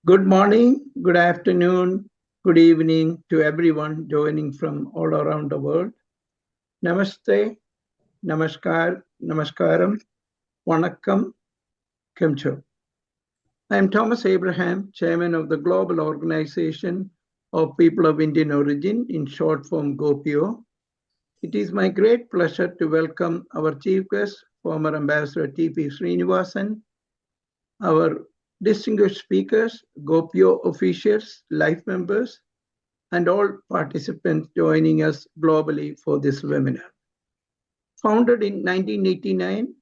Good morning, good afternoon, good evening to everyone joining from all around the world. Namaste, namaskar, namaskaram, vanakkam, kimcho. I am Thomas Abraham, Chairman of the Global Organization of People of Indian Origin, in short form GOPIO. It is my great pleasure to welcome our Chief Guest, former Ambassador T.P. Sreenivasan, our distinguished speakers, GOPIO officials, life members, and all participants joining us globally for this webinar. Founded in 1989,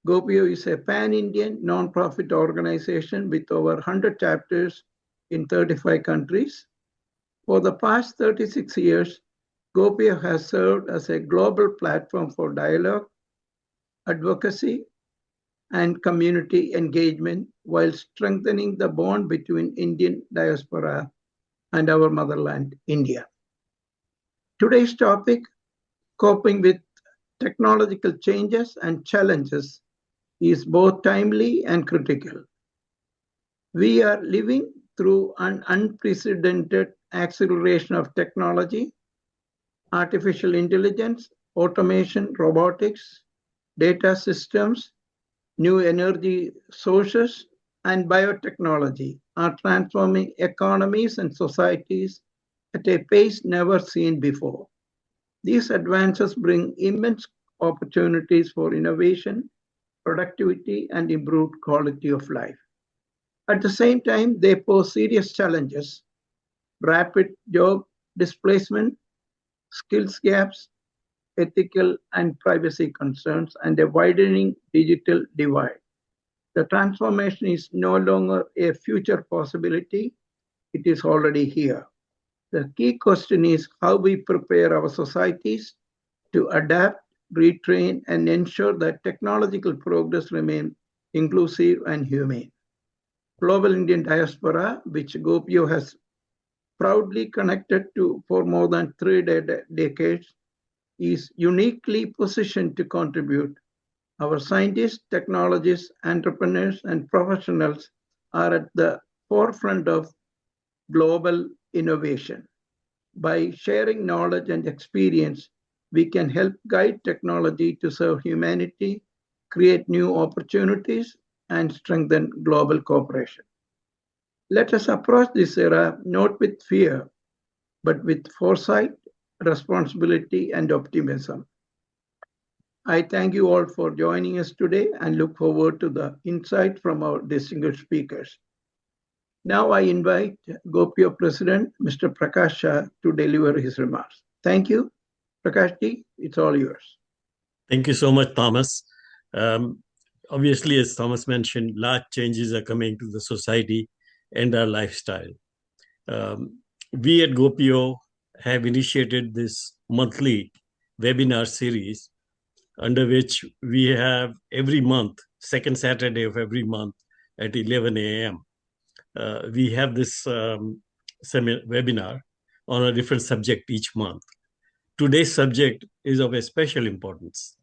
GOPIO is a pan-Indian non-profit organization with over 100 chapters in 35 countries. For the past 36 years, GOPIO has served as a global platform for dialogue, advocacy, and community engagement while strengthening the bond between Indian diaspora and our motherland, India. Today's topic, coping with technological changes and challenges, is both timely and critical. We are living through an unprecedented acceleration of technology, artificial intelligence, automation, robotics, data systems, new energy sources, and biotechnology are transforming economies and societies at a pace never seen before. These advances bring immense opportunities for innovation, productivity, and improved quality of life. At the same time, they pose serious challenges: rapid job displacement, skills gaps, ethical and privacy concerns, and a widening digital divide. The transformation is no longer a future possibility, it is already here. The key question is how we prepare our societies to adapt, retrain, and ensure that technological progress remains inclusive and humane. Global Indian diaspora, which GOPIO has proudly connected to for more than 3 decades, is uniquely positioned to contribute. Our scientists, technologists, entrepreneurs, and professionals are at the forefront of global innovation. By sharing knowledge and experience, we can help guide technology to serve humanity, create new opportunities, and strengthen global cooperation. Let us approach this era not with fear, but with foresight, responsibility, and optimism. I thank you all for joining us today and look forward to the insight from our distinguished speakers. Now I invite GOPIO President, Mr. Prakash Shah, to deliver his remarks. Thank you. Prakash ji, it's all yours. Thank you so much, Thomas. Obviously, as Thomas mentioned, large changes are coming to the society and our lifestyle. We at GOPIO have initiated this monthly webinar series under which we have every month, second Saturday of every month at 11 a.m. We have this webinar on a different subject each month. Today's subject is of a special importance.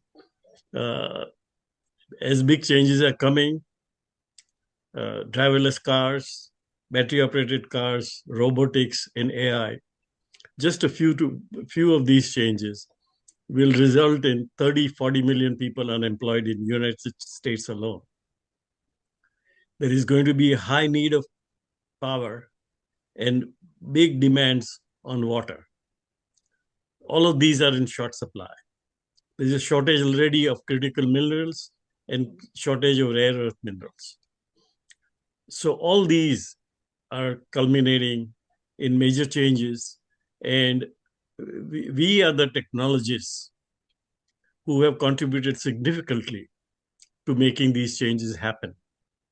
As big changes are coming, driverless cars, battery-operated cars, robotics, and AI, just a few of these changes will result in 30-40 million people unemployed in the United States alone. There is going to be a high need of power and big demands on water. All of these are in short supply. There's a shortage already of critical minerals and shortage of rare earth minerals. So all these are culminating in major changes, and we are the technologists who have contributed significantly to making these changes happen.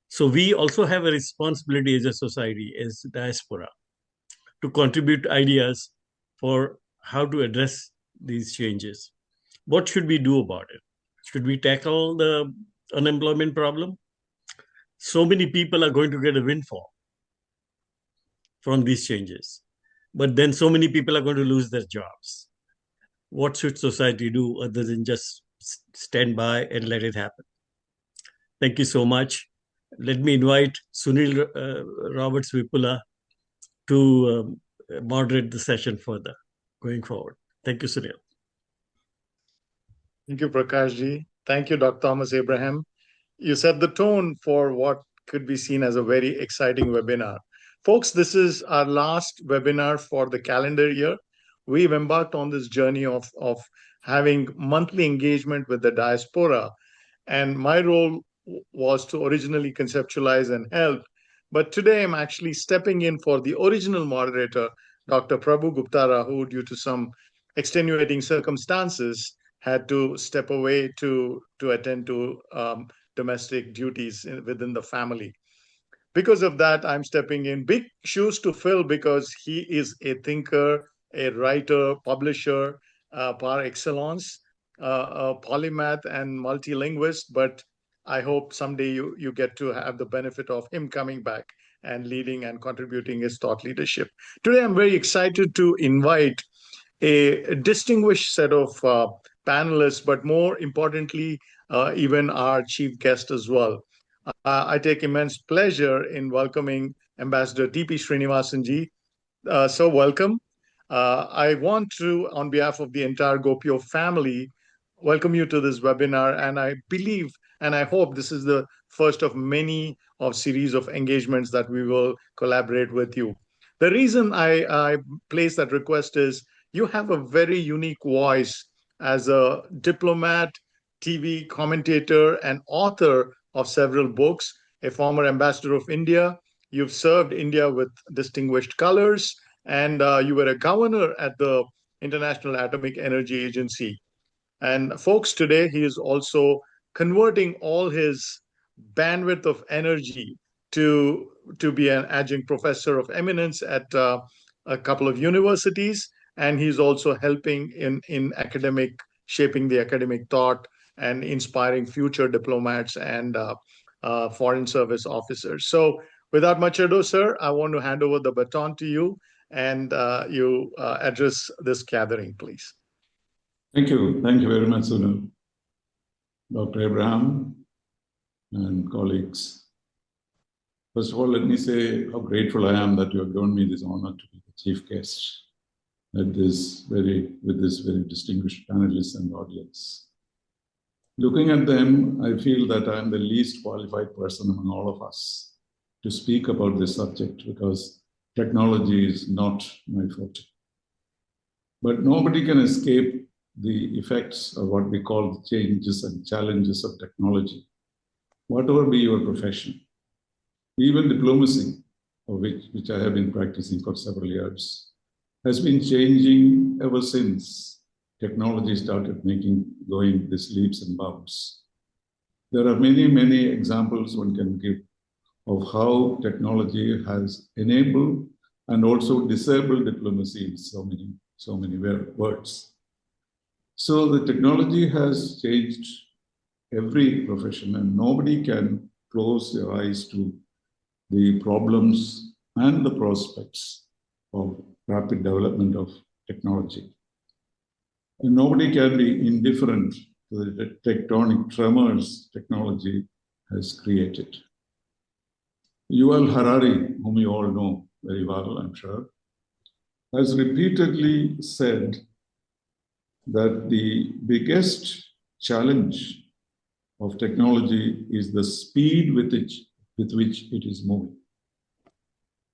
So we also have a responsibility as a society, as diaspora, to contribute ideas for how to address these changes. What should we do about it? Should we tackle the unemployment problem? So many people are going to get a windfall from these changes, but then so many people are going to lose their jobs. What should society do other than just stand by and let it happen? Thank you so much. let me invite Sunil Roberts Vuppala to moderate the session further going forward. Thank you, Sunil. Thank you, Prakash ji. Thank you, Dr. Thomas Abraham. You set the tone for what could be seen as a very exciting webinar. Folks, this is our last webinar for the calendar year. We've embarked on this journey of having monthly engagement with the diaspora. And my role was to originally conceptualize and help. But today I'm actually stepping in for the original moderator, Dr. Prabhu Guptara, who, due to some extenuating circumstances, had to step away to attend to domestic duties within the family. Because of that, I'm stepping in. Big shoes to fill because he is a thinker, a writer, publisher par excellence, a polymath and multilinguist. But I hope someday you get to have the benefit of him coming back and leading and contributing his thought leadership. Today, I'm very excited to invite a distinguished set of panelists, but more importantly, even our chief guest as well. I take immense pleasure in welcoming Ambassador T.P. Sreenivasan ji. So welcome. I want to, on behalf of the entire GOPIO family, welcome you to this webinar. And I believe and I hope this is the first of many of series of engagements that we will collaborate with you. The reason I place that request is you have a very unique voice as a diplomat, TV commentator, and author of several books, a former ambassador of India. You've served India with distinguished colors, and you were a governor at the International Atomic Energy Agency. And folks, today he is also converting all his bandwidth of energy to be an adjunct professor of eminence at a couple of universities. And he's also helping in academic, shaping the academic thought and inspiring future diplomats and foreign service officers. So without much ado, sir, I want to hand over the baton to you and you address this gathering, please. Thank you. Thank you very much, Sunil. Dr. Abraham and colleagues. First of all, let me say how grateful I am that you have given me this honor to be the chief guest with this very distinguished panelists and audience. Looking at them, I feel that I am the least qualified person among all of us to speak about this subject because technology is not my forte. But nobody can escape the effects of what we call the changes and challenges of technology, whatever be your profession. Even diplomacy, of which I have been practicing for several years, has been changing ever since technology started going these leaps and bounds. There are many, many examples one can give of how technology has enabled and also disabled diplomacy in so many words. So the technology has changed every profession, and nobody can close their eyes to the problems and the prospects of rapid development of technology. And nobody can be indifferent to the tectonic tremors technology has created. Yuval Harari, whom you all know very well, I'm sure, has repeatedly said that the biggest challenge of technology is the speed with which it is moving.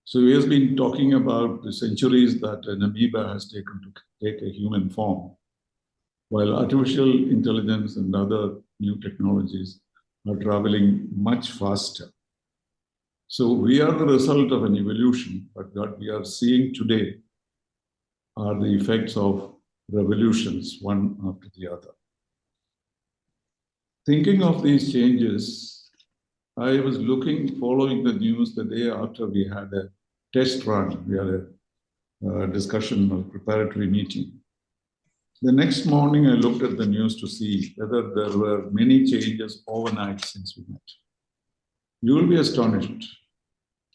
So he has been talking about the centuries that an amoeba has taken to take a human form, while artificial intelligence and other new technologies are traveling much faster. So we are the result of an evolution, but what we are seeing today are the effects of revolutions, one after the other. Thinking of these changes, I was following the news the day after we had a test run. We had a discussion or preparatory meeting. The next morning, I looked at the news to see whether there were many changes overnight since we met. You will be astonished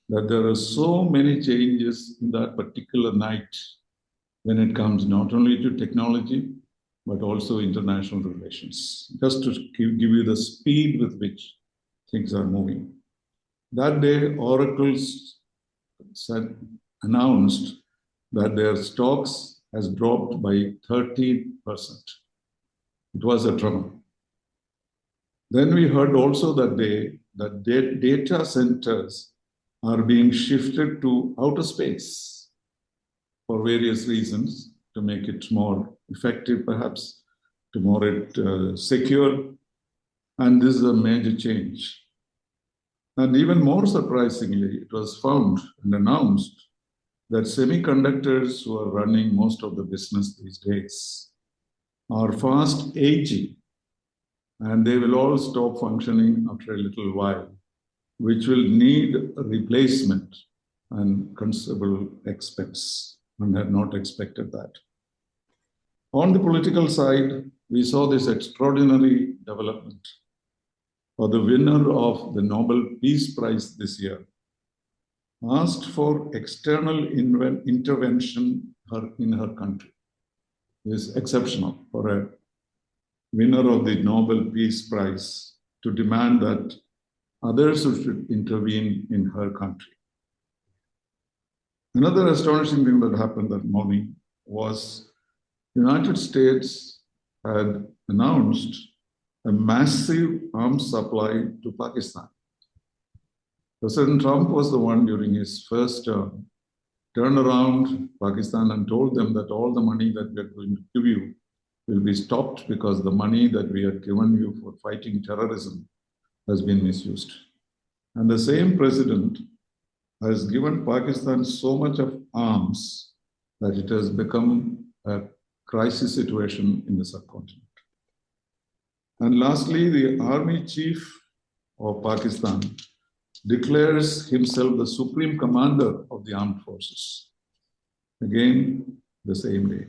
that there are so many changes in that particular night when it comes not only to technology, but also international relations, just to give you the speed with which things are moving. That day, Oracle announced that their stocks has dropped by 13%. It was a tremor. Then we heard also that day that data centers are being shifted to outer space for various reasons, to make it more effective, perhaps, to more secure. And this is a major change. And even more surprisingly, it was found and announced that semiconductors, who are running most of the business these days, are fast aging, and they will all stop functioning after a little while, which will need a replacement and considerable expense. One had not expected that. On the political side, we saw this extraordinary development. For the winner of the Nobel Peace Prize this year asked for external intervention in her country. This is exceptional for a winner of the Nobel Peace Prize to demand that others should intervene in her country. Another astonishing thing that happened that morning was the United States had announced a massive arms supply to Pakistan. President Trump was the one during his first term turned around Pakistan and told them that all the money that we are going to give you will be stopped because the money that we had given you for fighting terrorism has been misused. And the same president has given Pakistan so much of arms that it has become a crisis situation in the subcontinent. And lastly, the army chief of Pakistan declares himself the supreme commander of the armed forces. Again, the same day.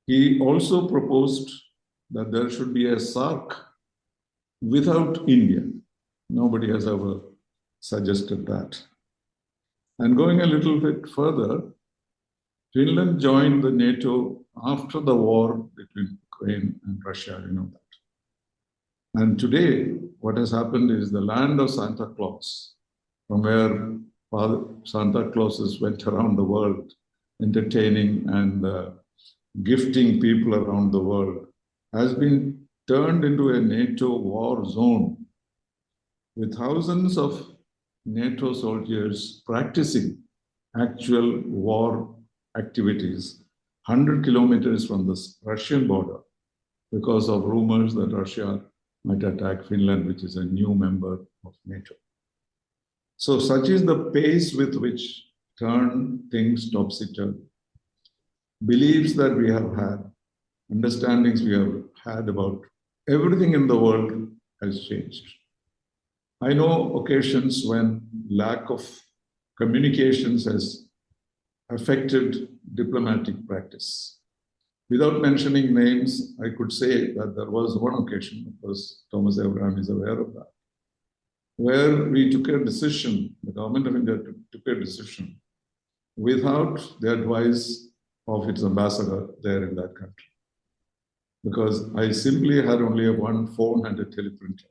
He also proposed that there should be a SAARC without India. Nobody has ever suggested that. And going a little bit further, Finland joined the NATO after the war between Ukraine and Russia, you know that. And today, what has happened is the land of Santa Claus, from where Santa Clauses went around the world, entertaining and gifting people around the world, has been turned into a NATO war zone with thousands of NATO soldiers practicing actual war activities 100 kilometers from the Russian border because of rumors that Russia might attack Finland, which is a new member of NATO. So such is the pace with which turn things topsy-turvy. Beliefs that we have had, understandings we have had about everything in the world has changed. I know occasions when lack of communications has affected diplomatic practice. Without mentioning names, I could say that there was one occasion, of course, Thomas Abraham is aware of that, where we took a decision, the government of India took a decision without the advice of its ambassador there in that country. Because I simply had only one phone and a teleprinter.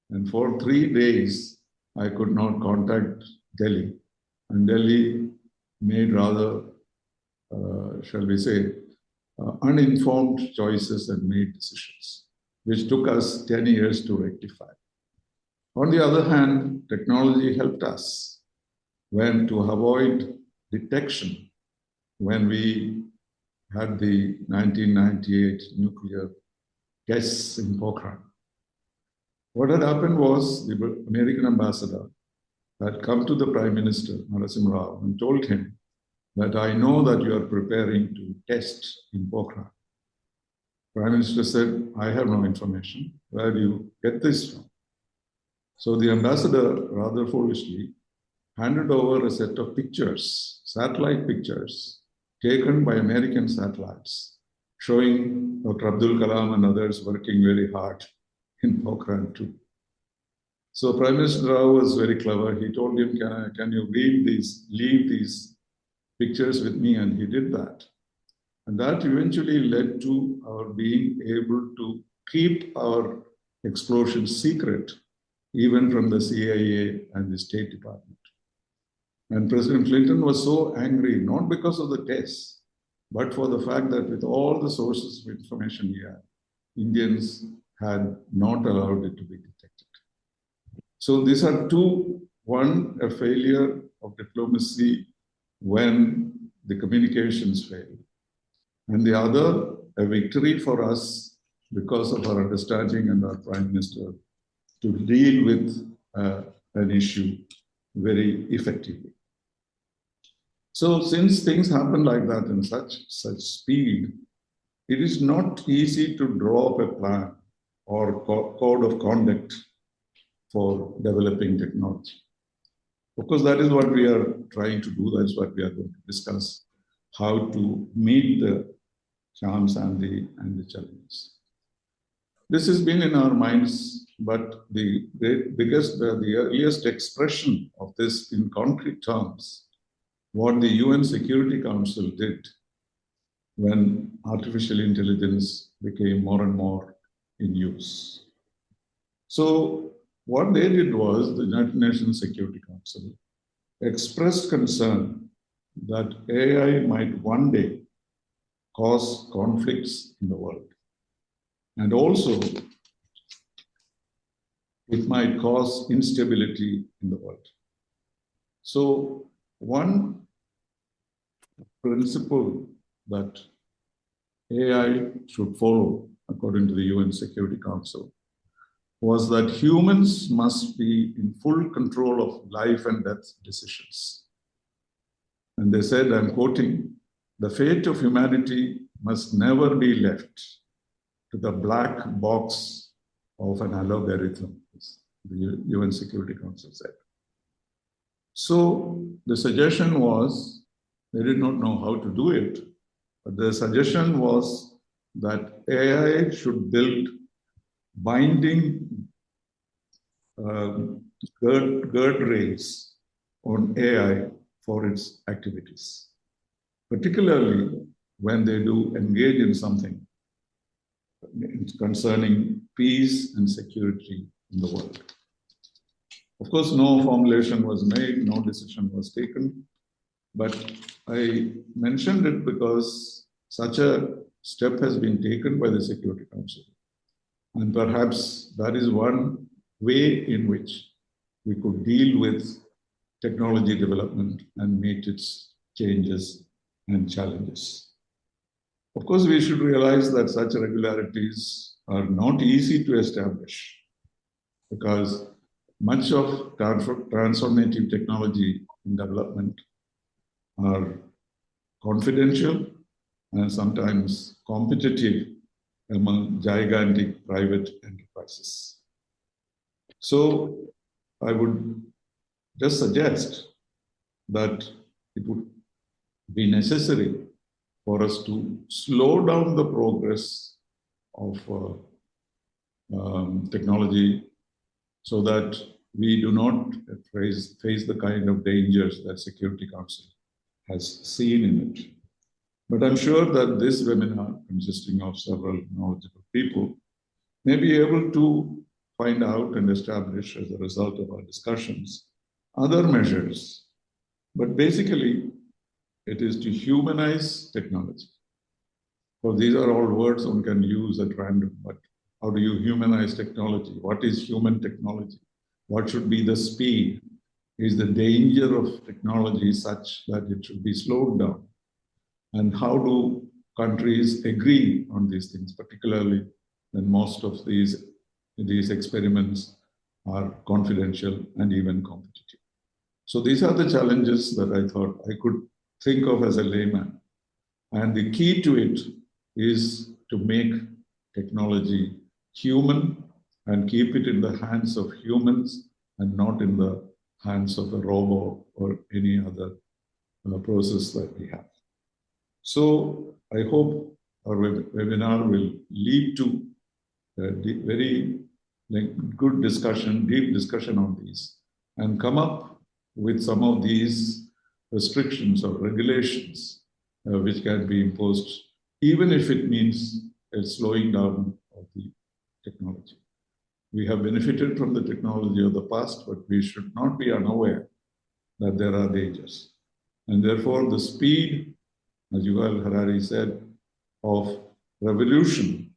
And for 3 days, I could not contact Delhi. And Delhi made rather, shall we say, uninformed choices and made decisions, which took us 10 years to rectify. On the other hand, technology helped us when to avoid detection when we had the 1998 nuclear tests in Pokhran. What had happened was the American ambassador had come to the Prime Minister, Narasimha Rao, and told him that I know that you are preparing to test in Pokhran. Prime Minister said, I have no information. Where do you get this from? So the ambassador, rather foolishly, handed over a set of pictures, satellite pictures, taken by American satellites, showing Dr. Abdul Kalam and others working very hard in Pokhran too. So Prime Minister Rao was very clever. He told him, can you leave these pictures with me? And he did that. And that eventually led to our being able to keep our explosion secret even from the CIA and the State Department. And President Clinton was so angry, not because of the tests, but for the fact that with all the sources of information he had, Indians had not allowed it to be detected. So these are two: one, a failure of diplomacy when the communications failed, and the other, a victory for us because of our understanding and our Prime Minister to deal with an issue very effectively. So since things happen like that in such speed, it is not easy to draw up a plan or code of conduct for developing technology. Of course, that is what we are trying to do. That's what we are going to discuss, how to meet the charms and the challenges. This has been in our minds, but the earliest expression of this in concrete terms, what the UN Security Council did when artificial intelligence became more and more in use. So what they did was the United Nations Security Council expressed concern that AI might one day cause conflicts in the world. And also, it might cause instability in the world. So one principle that AI should follow, according to the UN Security Council, was that humans must be in full control of life and death decisions. And they said, I'm quoting, "The fate of humanity must never be left to the black box of an algorithm," the UN Security Council said. So the suggestion was, they did not know how to do it, but the suggestion was that AI should build binding guardrails on AI for its activities, particularly when they do engage in something concerning peace and security in the world. Of course, no formulation was made, no decision was taken, but I mentioned it because such a step has been taken by the Security Council. And perhaps that is one way in which we could deal with technology development and meet its changes and challenges. Of course, we should realize that such regularities are not easy to establish because much of transformative technology in development are confidential and sometimes competitive among gigantic private enterprises. So I would just suggest that it would be necessary for us to slow down the progress of technology so that we do not face the kind of dangers that Security Council has seen in it. But I'm sure that this webinar, consisting of several knowledgeable people, may be able to find out and establish, as a result of our discussions, other measures. But basically, it is to humanize technology. So these are all words one can use at random, but how do you humanize technology? What is human technology? What should be the speed? Is the danger of technology such that it should be slowed down? And how do countries agree on these things, particularly when most of these experiments are confidential and even competitive? So these are the challenges that I thought I could think of as a layman. And the key to it is to make technology human and keep it in the hands of humans and not in the hands of a robot or any other process that we have. So I hope our webinar will lead to a very good discussion, deep discussion on these, and come up with some of these restrictions or regulations which can be imposed, even if it means a slowing down of the technology. We have benefited from the technology of the past, but we should not be unaware that there are dangers. And therefore, the speed, as Yuval Harari said, of revolution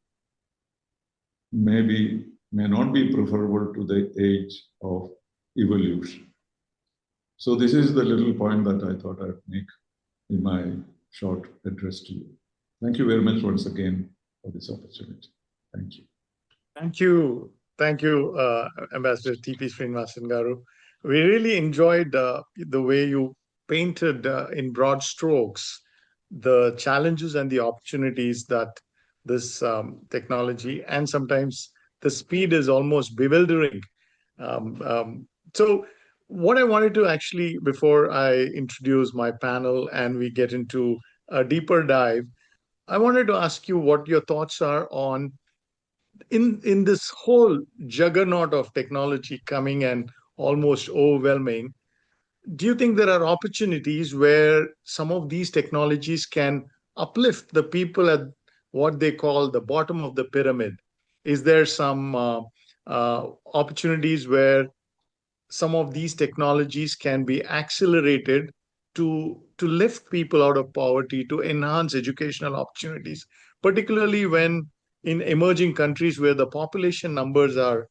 may not be preferable to the age of evolution. So this is the little point that I thought I'd make in my short address to you. Thank you very much once again for this opportunity. Thank you. Thank you. Thank you, Ambassador T.P. Sreenivasan Garu. We really enjoyed the way you painted in broad strokes the challenges and the opportunities that this technology, and sometimes the speed is almost bewildering. So what I wanted to actually, before I introduce my panel and we get into a deeper dive, I wanted to ask you what your thoughts are on in this whole juggernaut of technology coming and almost overwhelming. Do you think there are opportunities where some of these technologies can uplift the people at what they call the bottom of the pyramid? Is there some opportunities where some of these technologies can be accelerated to lift people out of poverty, to enhance educational opportunities, particularly when in emerging countries where the population numbers are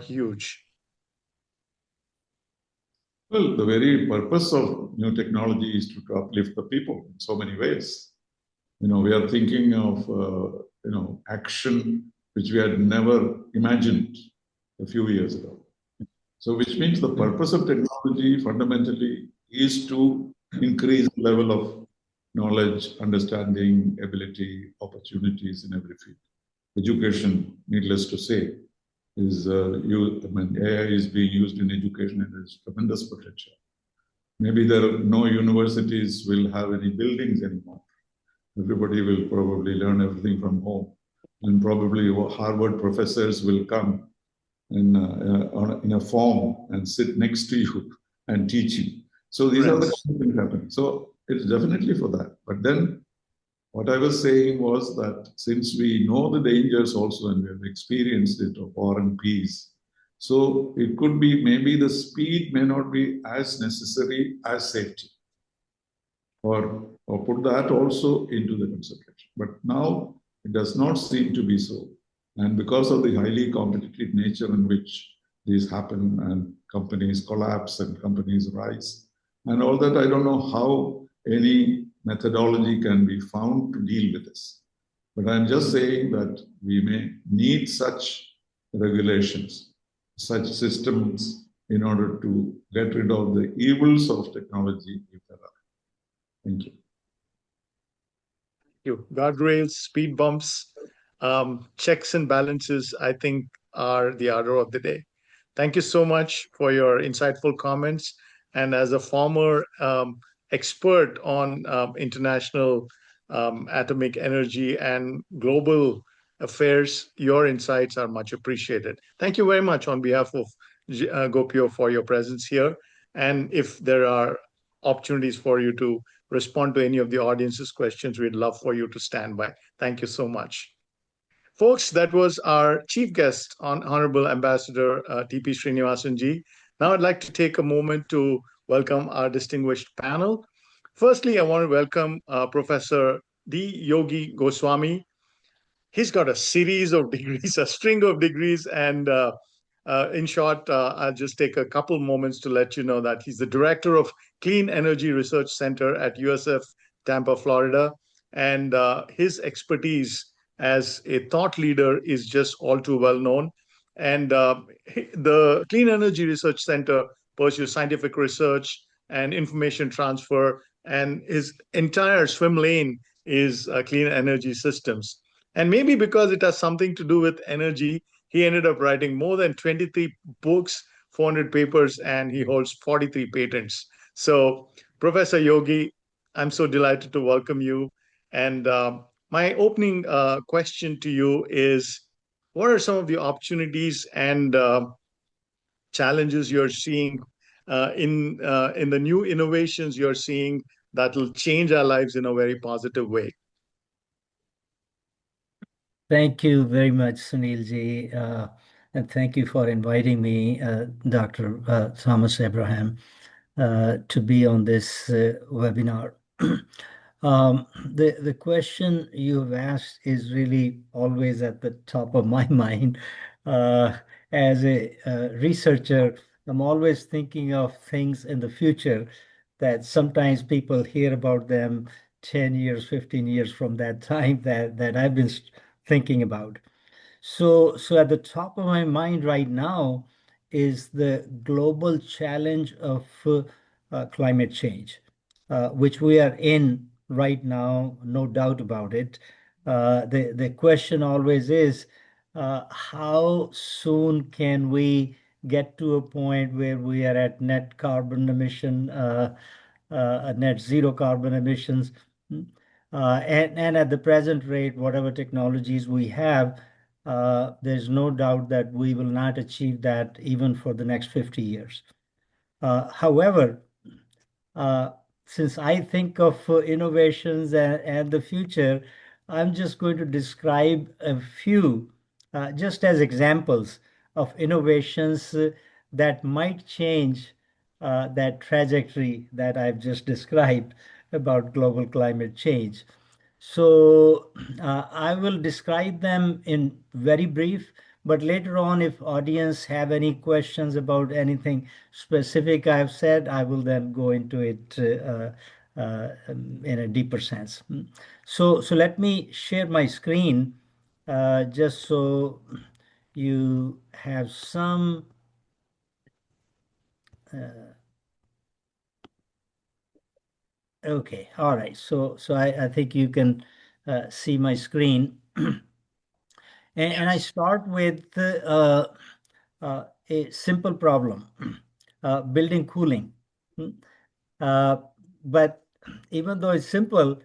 huge? Well, the very purpose of new technology is to uplift the people in so many ways. We are thinking of action which we had never imagined a few years ago. So, which means the purpose of technology fundamentally is to increase the level of knowledge, understanding, ability, opportunities in every field. Education, needless to say, is AI is being used in education and there's tremendous potential. Maybe no universities will have any buildings anymore. Everybody will probably learn everything from home, and probably Harvard professors will come in a form and sit next to you and teach you. So these are the kind of things happening. So it's definitely for that. But then what I was saying was that since we know the dangers also and we have experienced it of war and peace, so it could be maybe the speed may not be as necessary as safety, or put that also into the consideration. But now it does not seem to be so. And because of the highly competitive nature in which these happen and companies collapse and companies rise and all that, I don't know how any methodology can be found to deal with this. But I'm just saying that we may need such regulations, such systems in order to get rid of the evils of technology if there are. Thank you. Guardrails, speed bumps, checks and balances, I think, are the order of the day. Thank you so much for your insightful comments. And as a former expert on international atomic energy and global affairs, your insights are much appreciated. Thank you very much on behalf of GOPIO for your presence here. And if there are opportunities for you to respond to any of the audience's questions, we'd love for you to stand by. Thank you so much. Folks, that was our chief guest, Honorable Ambassador T.P. Sreenivasan ji. Now I'd like to take a moment to welcome our distinguished panel. Firstly, I want to welcome Professor D. Yogi Goswami. He's got a series of degrees, a string of degrees, and in short, I'll just take a couple moments to let you know that he's the director of Clean Energy Research Center at USF Tampa, Florida. And his expertise as a thought leader is just all too well known. And the Clean Energy Research Center pursues scientific research and information transfer, and his entire swim lane is clean energy systems. And maybe because it has something to do with energy, he ended up writing more than 23 books, 400 papers, and he holds 43 patents. So, Professor Yogi, I'm so delighted to welcome you. And my opening question to you is, what are some of the opportunities and challenges you're seeing in the new innovations you're seeing that will change our lives in a very positive way? Thank you very much, Sunil ji. and thank you for inviting me, Dr. Thomas Abraham, to be on this webinar. The question you've asked is really always at the top of my mind. As a researcher, I'm always thinking of things in the future that sometimes people hear about them 10 years, 15 years from that time that I've been thinking about. So at the top of my mind right now is the global challenge of climate change, which we are in right now, no doubt about it. The question always is, how soon can we get to a point where we are at net carbon emission, net zero carbon emissions? And at the present rate, whatever technologies we have, there's no doubt that we will not achieve that even for the next 50 years. However, uh, since I think of innovations and the future, I'm just going to describe a few, just as examples of innovations that might change that trajectory that I've just described about global climate change. So I will describe them in very brief, but later on, if audience have any questions about anything specific I've said, I will then go into it in a deeper sense. So let me share my screen just so you have some. Okay, all right. So I think you can see my screen. And I start with a simple problem, building cooling. Uh, but even though it's simple,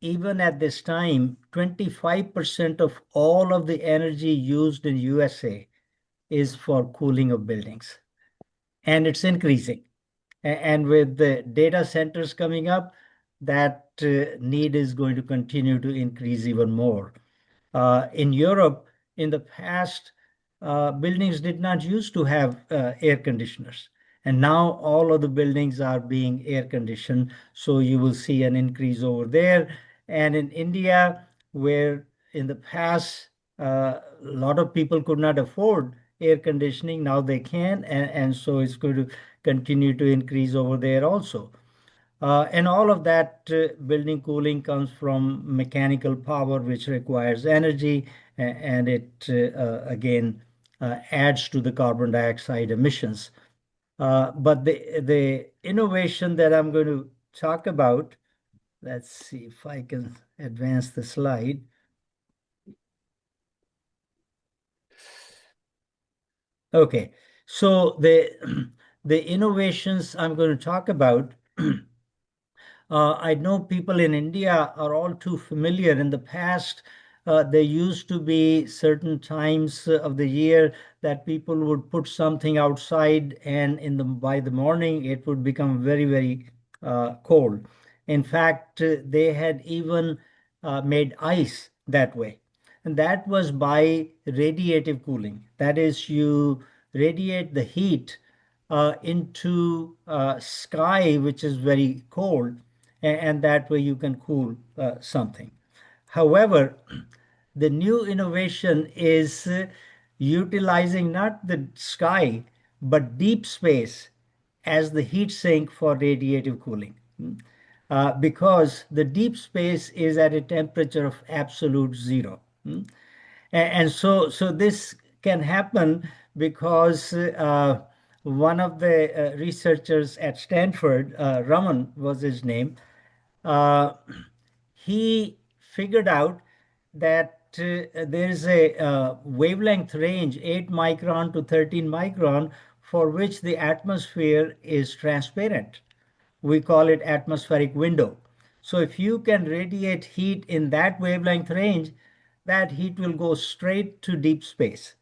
even at this time, 25% of all of the energy used in USA is for cooling of buildings. And it's increasing. And with the data centers coming up, that need is going to continue to increase even more. In Europe, in the past, buildings did not used to have air conditioners. And now all of the buildings are being air conditioned. So you will see an increase over there. And in India, where in the past, a lot of people could not afford air conditioning, now they can. And so it's going to continue to increase over there also. And all of that building cooling comes from mechanical power, which requires energy, and it again adds to the carbon dioxide emissions. But the innovation that I'm going to talk about, let's see if I can advance the slide. Okay, so the innovations I'm going to talk about. I know people in India are all too familiar. In the past, there used to be certain times of the year that people would put something outside, and by the morning it would become very, very cold. In fact, they had even made ice that way. And that was by radiative cooling. That is, you radiate the heat into sky, which is very cold, and that way you can cool something. However, the new innovation is utilizing not the sky, but deep space as the heat sink for radiative cooling. Because the deep space is at a temperature of absolute zero. And so this can happen because one of the researchers at Stanford, Raman was his name, uh, he figured out that there is a wavelength range, 8 micron to 13 micron, for which the atmosphere is transparent. We call it atmospheric window. So if you can radiate heat in that wavelength range, that heat will go straight to deep space.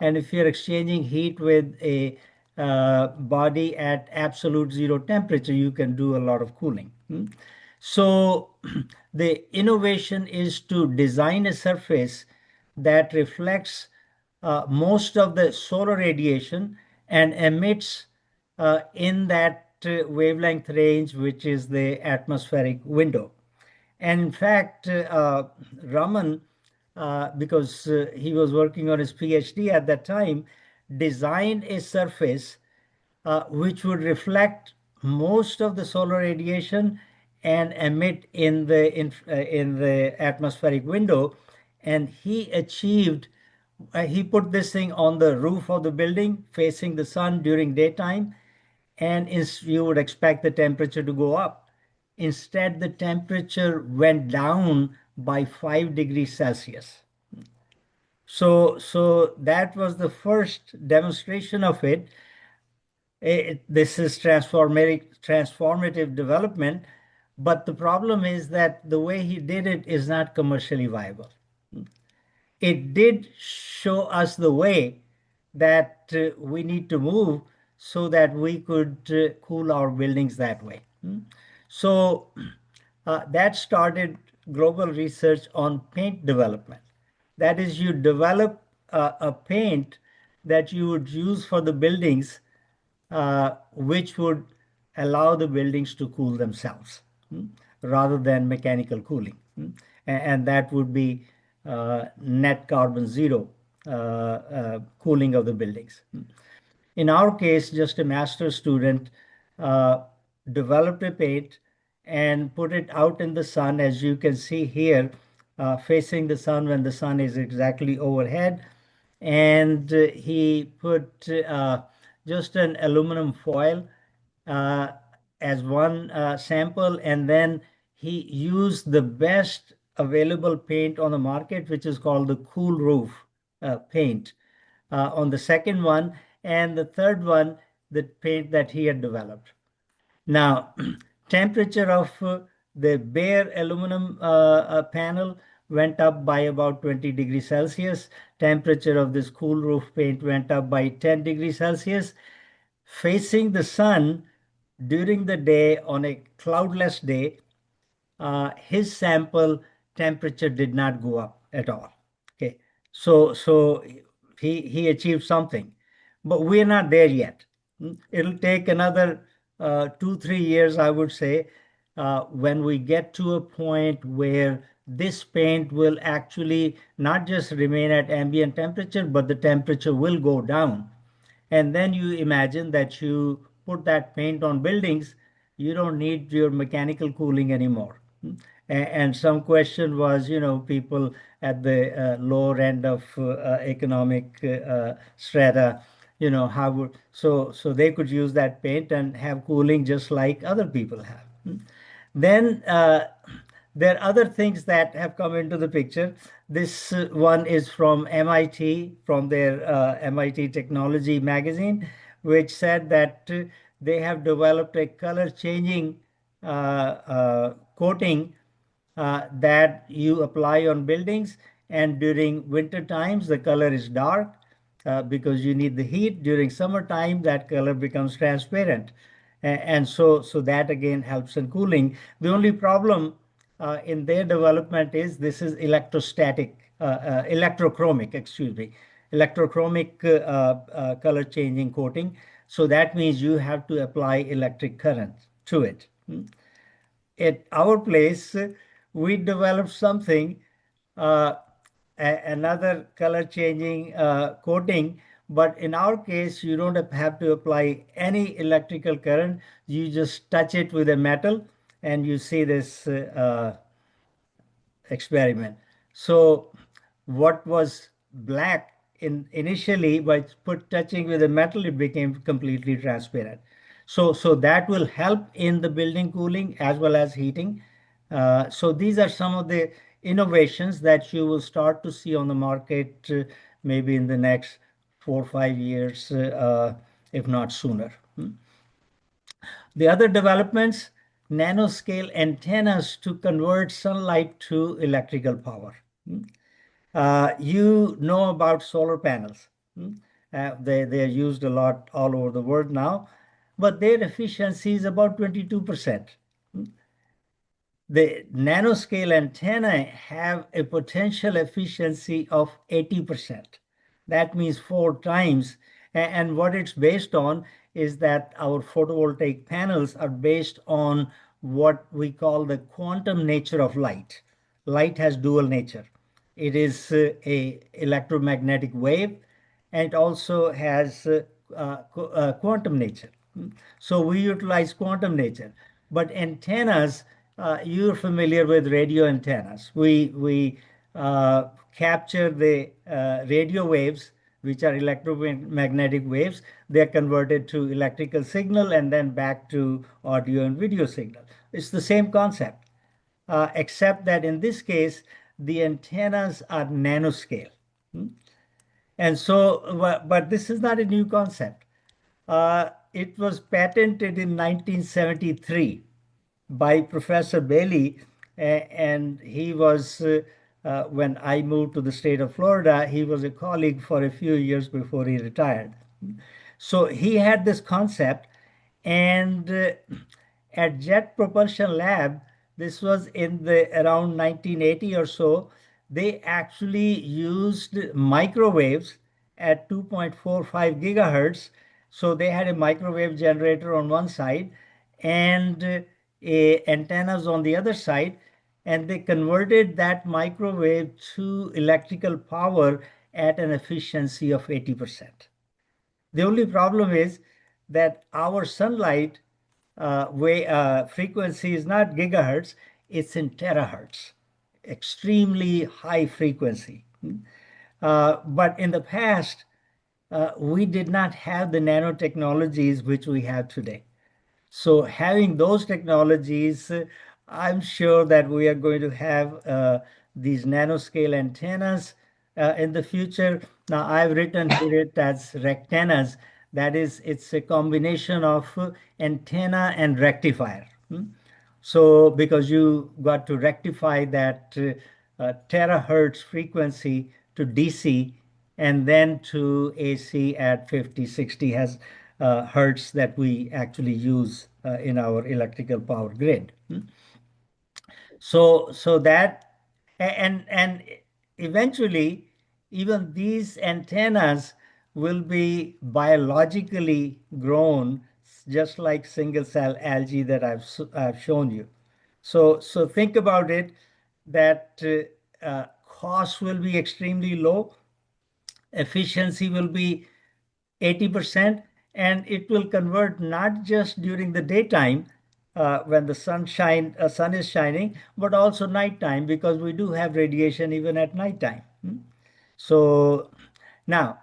And if you're exchanging heat with a body at absolute zero temperature, you can do a lot of cooling. So the innovation is to design a surface that reflects most of the solar radiation and emits in that wavelength range, which is the atmospheric window. And in fact, Raman, because he was working on his PhD at that time, designed a surface which would reflect most of the solar radiation and emit in the atmospheric window. And he achieved. He put this thing on the roof of the building, facing the sun during daytime, and you would expect the temperature to go up. Instead, the temperature went down by 5 degrees Celsius. So that was the first demonstration of it. This is transformative development, but the problem is that the way he did it is not commercially viable. It did show us the way that we need to move so that we could cool our buildings that way. So that started global research on paint development. That is, you develop a paint that you would use for the buildings, which would allow the buildings to cool themselves rather than mechanical cooling. And that would be net carbon zero cooling of the buildings. In our case, just a master's student developed a paint and put it out in the sun, as you can see here, facing the sun when the sun is exactly overhead. And he put just an aluminum foil as one sample, and then he used the best available paint on the market, which is called the cool roof paint on the second one, and the third one, the paint that he had developed. Now, temperature of the bare aluminum panel went up by about 20 degrees Celsius. Temperature of this cool roof paint went up by 10 degrees Celsius. Facing the sun during the day on a cloudless day, his sample temperature did not go up at all. Okay, so he achieved something, but we're not there yet. It'll take another 2-3 years, I would say, when we get to a point where this paint will actually not just remain at ambient temperature, but the temperature will go down. And then you imagine that you put that paint on buildings, you don't need your mechanical cooling anymore. And some question was, people at the lower end of economic strata, how would so they could use that paint and have cooling just like other people have. Then there are other things that have come into the picture. This one is from MIT, from their MIT Technology magazine, which said that they have developed a color changing coating that you apply on buildings, and during winter times the color is dark because you need the heat. During summertime that color becomes transparent, and so that again helps in cooling. The only problem in their development is this is electrochromic, excuse me, electrochromic color changing coating. So that means you have to apply electric current to it. At our place, we developed something, another color changing coating, but in our case, you don't have to apply any electrical current. You just touch it with a metal and you see this experiment. So what was black initially, by touching with a metal, it became completely transparent. So that will help in the building cooling as well as heating. So these are some of the innovations that you will start to see on the market maybe in the next 4 or 5 years, if not sooner. The other developments, nanoscale antennas to convert sunlight to electrical power. You know about solar panels. They are used a lot all over the world now, but their efficiency is about 22%. The nanoscale antenna have a potential efficiency of 80%. That means 4 times. And what it's based on is that our photovoltaic panels are based on what we call the quantum nature of light. Light has dual nature. It is a electromagnetic wave, and it also has quantum nature. So we utilize quantum nature. But antennas, you're familiar with radio antennas. We capture the radio waves, which are electromagnetic waves. They're converted to electrical signal and then back to audio and video signal. It's the same concept, except that in this case, the antennas are nanoscale. And so, but this is not a new concept. It was patented in 1973 by Professor Bailey, and he was, when I moved to the state of Florida, he was a colleague for a few years before he retired. So he had this concept, and at Jet Propulsion Lab, this was in the around 1980 or so, they actually used microwaves at 2.45 gigahertz. So they had a microwave generator on one side and antennas on the other side, and they converted that microwave to electrical power at an efficiency of 80%. The only problem is that our sunlight frequency is not gigahertz, it's in terahertz, extremely high frequency. But in the past, we did not have the nanotechnologies which we have today. So having those technologies, I'm sure that we are going to have these nanoscale antennas in the future. Now I've written here it as rectennas. That is, it's a combination of antenna and rectifier. So because you got to rectify that terahertz frequency to DC and then to AC at 50, 60 has hertz that we actually use in our electrical power grid. So that, and eventually even these antennas will be biologically grown, just like single cell algae that I've shown you. So think about it, that cost will be extremely low, efficiency will be 80%, and it will convert not just during the daytime when the sun is shining, but also nighttime, because we do have radiation even at nighttime. So now,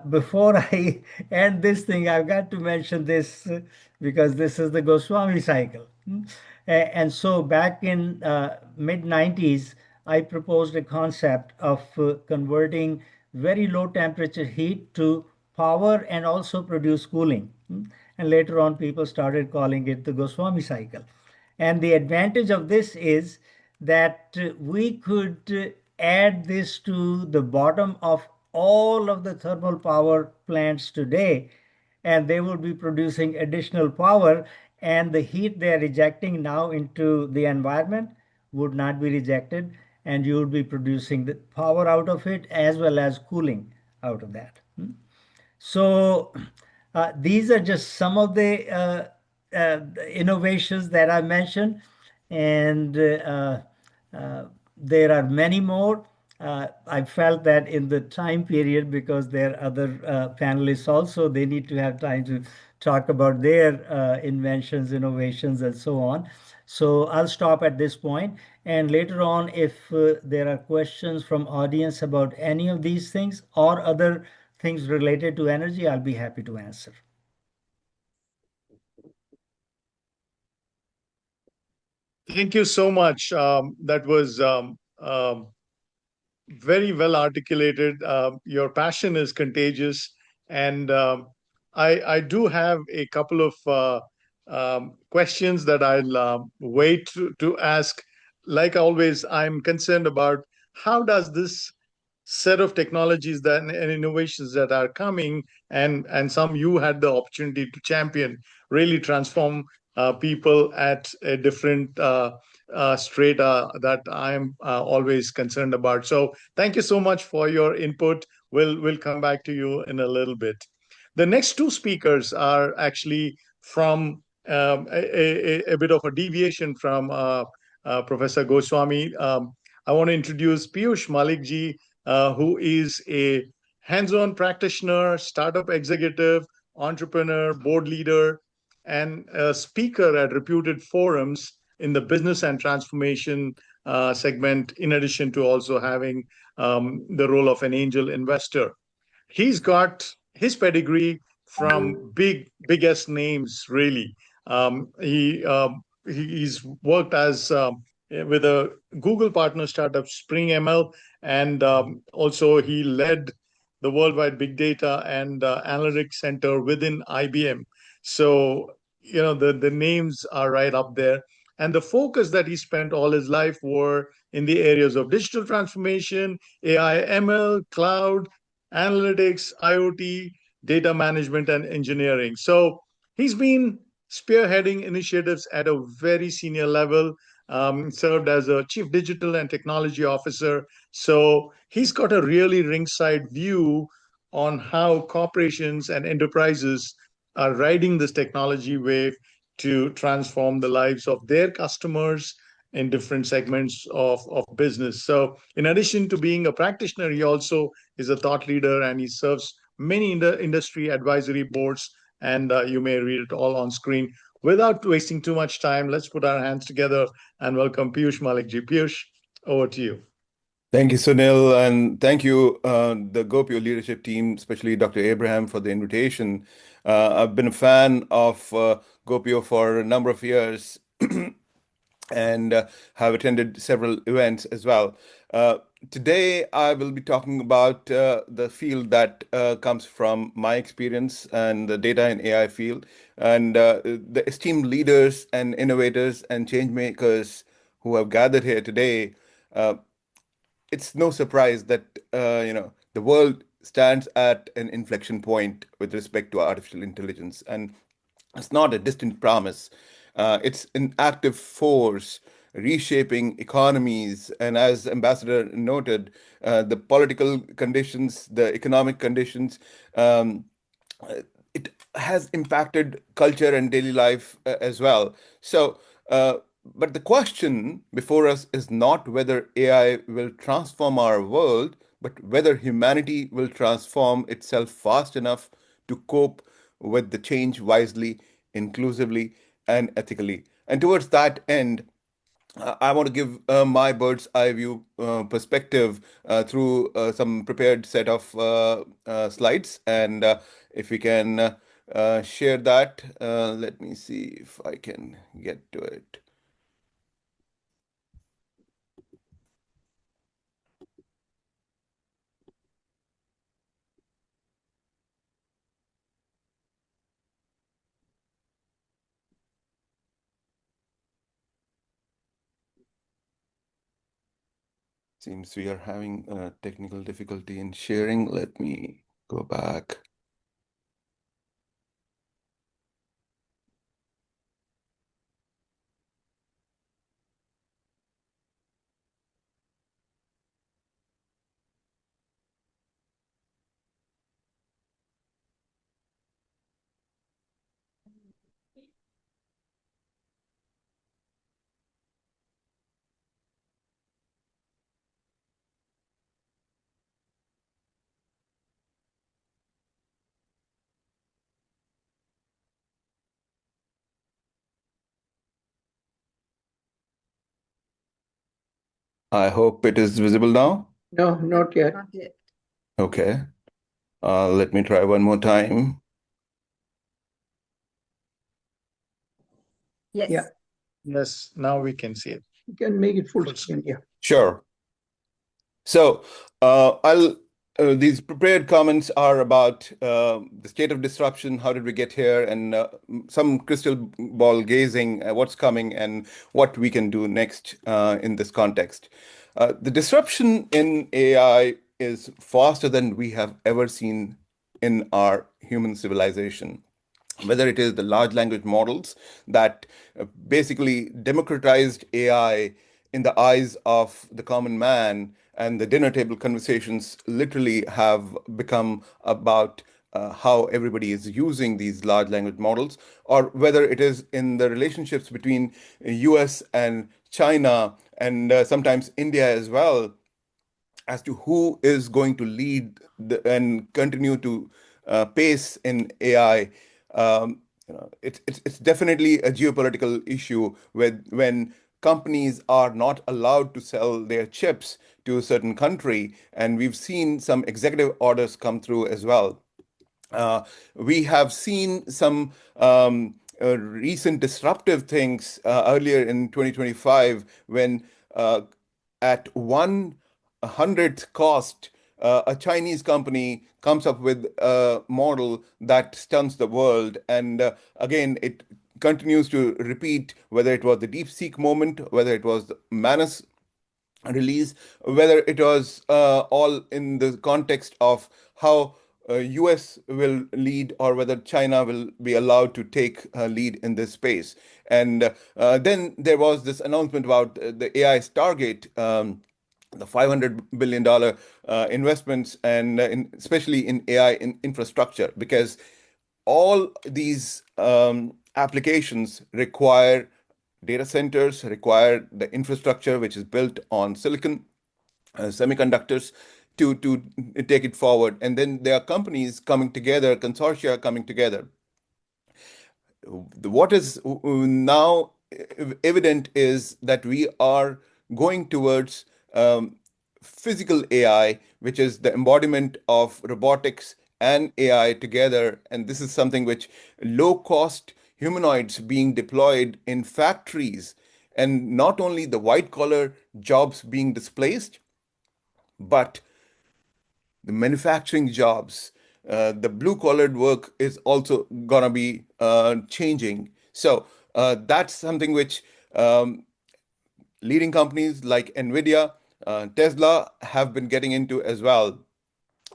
before I end this thing, I've got to mention this because this is the Goswami cycle. And so back in mid 90s, I proposed a concept of converting very low temperature heat to power and also produce cooling. And later on, people started calling it the Goswami cycle. And the advantage of this is that we could add this to the bottom of all of the thermal power plants today, and they will be producing additional power, and the heat they are rejecting now into the environment would not be rejected, and you would be producing the power out of it as well as cooling out of that. So these are just some of the innovations that I mentioned, and there are many more. I felt that in the time period, because there are other panelists also, they need to have time to talk about their inventions, innovations, and so on. So I'll stop at this point, and later on, if there are questions from audience about any of these things or other things related to energy, I'll be happy to answer. Thank you so much. That was very well articulated. Your passion is contagious, and I do have a couple of questions that I'll wait to ask. Like always, I'm concerned about how does this set of technologies that and innovations that are coming, and some you had the opportunity to champion, really transform people at a different strata that I'm always concerned about. So thank you so much for your input. we'll come back to you in a little bit. The next two speakers are actually from a bit of a deviation from Professor Goswami. I want to introduce Piyush Malik ji, who is a hands-on practitioner, startup executive, entrepreneur, board leader, and a speaker at reputed forums in the business and transformation segment, in addition to also having the role of an angel investor. He's got his pedigree from biggest names, really. He's worked as with a Google partner startup, Spring ML, and also he led the worldwide big data and analytics center within IBM. So the names are right up there, and the focus that he spent all his life were in the areas of digital transformation, AI, ML, cloud, analytics, IoT, data management, and engineering. So he's been spearheading initiatives at a very senior level, served as a chief digital and technology officer. So he's got a really ringside view on how corporations and enterprises are riding this technology wave to transform the lives of their customers in different segments of business. So in addition to being a practitioner, he also is a thought leader, and he serves many industry advisory boards, and you may read it all on screen. Without wasting too much time, let's put our hands together and welcome Piyush Malik ji. Piyush, over to you. Thank you, Sunil, and thank you, the GOPIO leadership team, especially Dr. Abraham, for the invitation. I've been a fan of GOPIO for a number of years and have attended several events as well. Today, I will be talking about the field that comes from my experience and the data and AI field, and the esteemed leaders and innovators and change makers who have gathered here today. It's no surprise that the world stands at an inflection point with respect to artificial intelligence, and it's not a distant promise. It's an active force reshaping economies, and as Ambassador noted, the political conditions, the economic conditions. It has impacted culture and daily life as well. So, but the question before us is not whether AI will transform our world, but whether humanity will transform itself fast enough to cope with the change wisely, inclusively, and ethically. And towards that end, I want to give my bird's eye view perspective through some prepared set of slides. And if we can share that, let me see if I can get to it. Seems we are having a technical difficulty in sharing. Let me go back. I hope it is visible now. No, not yet. Not yet. Okay. Let me try one more time. Yes. Yeah. Yes, now we can see it. You can make it full Full screen. Yeah. Sure. So these prepared comments are about the state of disruption, how did we get here, and some crystal ball gazing at what's coming and what we can do next in this context. The disruption in AI is faster than we have ever seen in our human civilization. Whether it is the large language models that basically democratized AI in the eyes of the common man, and the dinner table conversations literally have become about how everybody is using these large language models, or whether it is in the relationships between US and China, and sometimes India as well, as to who is going to lead and continue to pace in AI. It's definitely a geopolitical issue when companies are not allowed to sell their chips to a certain country, and we've seen some executive orders come through as well. We have seen some recent disruptive things earlier in 2025 when at 1/100th cost, a Chinese company comes up with a model that stuns the world. And again, it continues to repeat, whether it was the DeepSeek moment, whether it was the Manus release, whether it was all in the context of how US will lead, or whether China will be allowed to take lead in this space. And then there was this announcement about the AI Stargate, the $500 billion investments, and especially in AI infrastructure, because all these applications require data centers, require the infrastructure which is built on silicon semiconductors to take it forward. And then there are companies coming together, consortia coming together. What is now evident is that we are going towards physical AI, which is the embodiment of robotics and AI together. And this is something which low cost humanoids being deployed in factories, and not only the white collar jobs being displaced, but the manufacturing jobs, the blue collared work is also gonna be changing. So that's something which leading companies like Nvidia, Tesla have been getting into as well.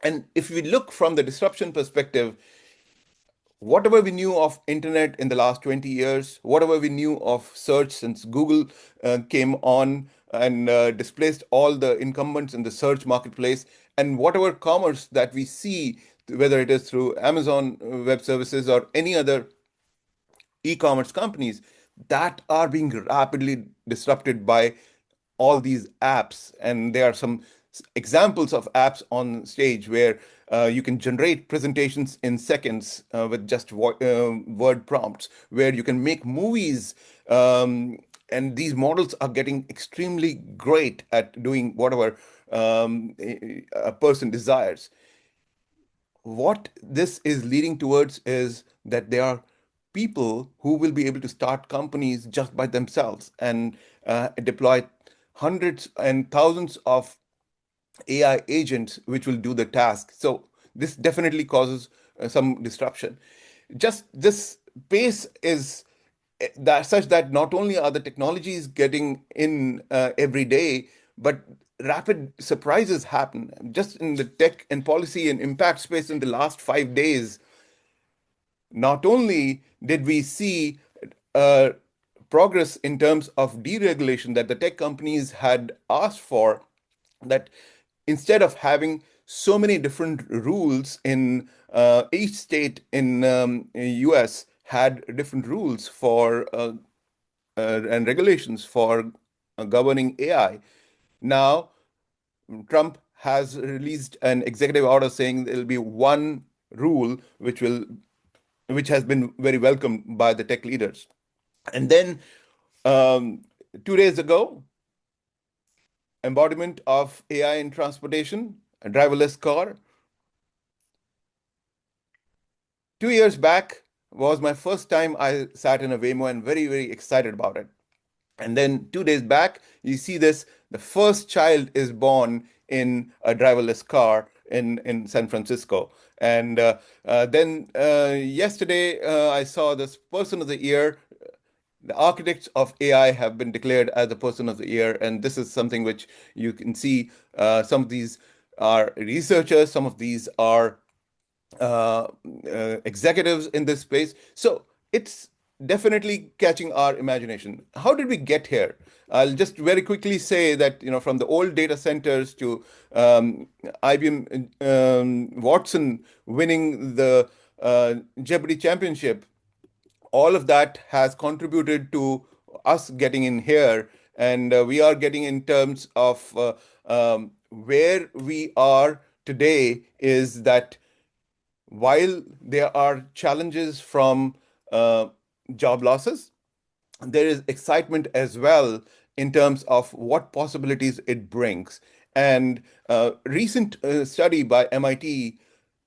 And if we look from the disruption perspective, whatever we knew of internet in the last 20 years, whatever we knew of search since Google came on and displaced all the incumbents in the search marketplace, and whatever commerce that we see, whether it is through Amazon Web Services or any other e-commerce companies, that are being rapidly disrupted by all these apps. And there are some examples of apps on stage where you can generate presentations in seconds with just word prompts, where you can make movies. And these models are getting extremely great at doing whatever a person desires. What this is leading towards is that there are people who will be able to start companies just by themselves and deploy hundreds and thousands of AI agents which will do the task. So this definitely causes some disruption. Just this pace is that such that not only are the technologies getting in every day, but rapid surprises happen. Just in the tech and policy and impact space in the last 5 days, not only did we see uh, progress in terms of deregulation that the tech companies had asked for, that instead of having so many different rules in each state in US had different rules for and regulations for governing AI. Now, Trump has released an executive order saying there will be one rule which has been very welcomed by the tech leaders. And then 2 days ago, embodiment of AI in transportation, a driverless car. 2 years back was my first time I sat in a Waymo, and very, very excited about it. And then 2 days back, you see this, the first child is born in a driverless car in San Francisco. And then yesterday, I saw this person of the year. The architects of AI have been declared as the person of the year. And this is something which you can see. Some of these are researchers, some of these are executives in this space. So it's definitely catching our imagination. How did we get here? I'll just very quickly say that, from the old data centers to IBM Watson winning the Jeopardy championship, all of that has contributed to us getting in here. And we are getting in terms of where we are today is that while there are challenges from job losses, there is excitement as well in terms of what possibilities it brings. And recent study by MIT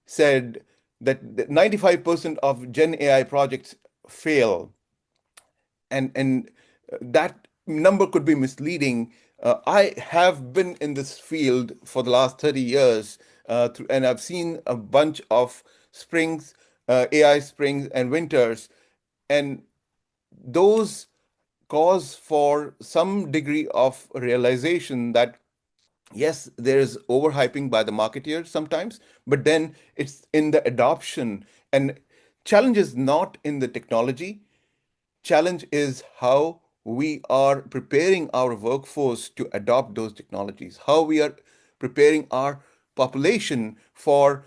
said that 95% of Gen AI projects fail, and that number could be misleading. I have been in this field for the last 30 years, and I've seen a bunch of springs, AI springs and winters, and those cause for some degree of realization that yes, there is overhyping by the marketeers sometimes, but then it's in the adoption. And challenge is not in the technology. Challenge is how we are preparing our workforce to adopt those technologies, how we are preparing our population for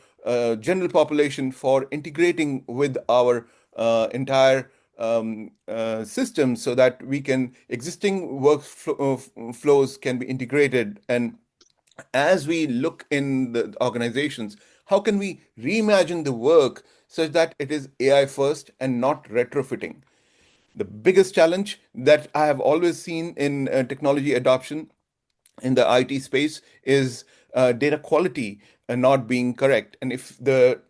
general population for integrating with our entire system so that we can existing flows can be integrated. And as we look in the organizations, how can we reimagine the work such that it is AI first and not retrofitting? The biggest challenge that I have always seen in technology adoption in the IT space is data quality not being correct. And if the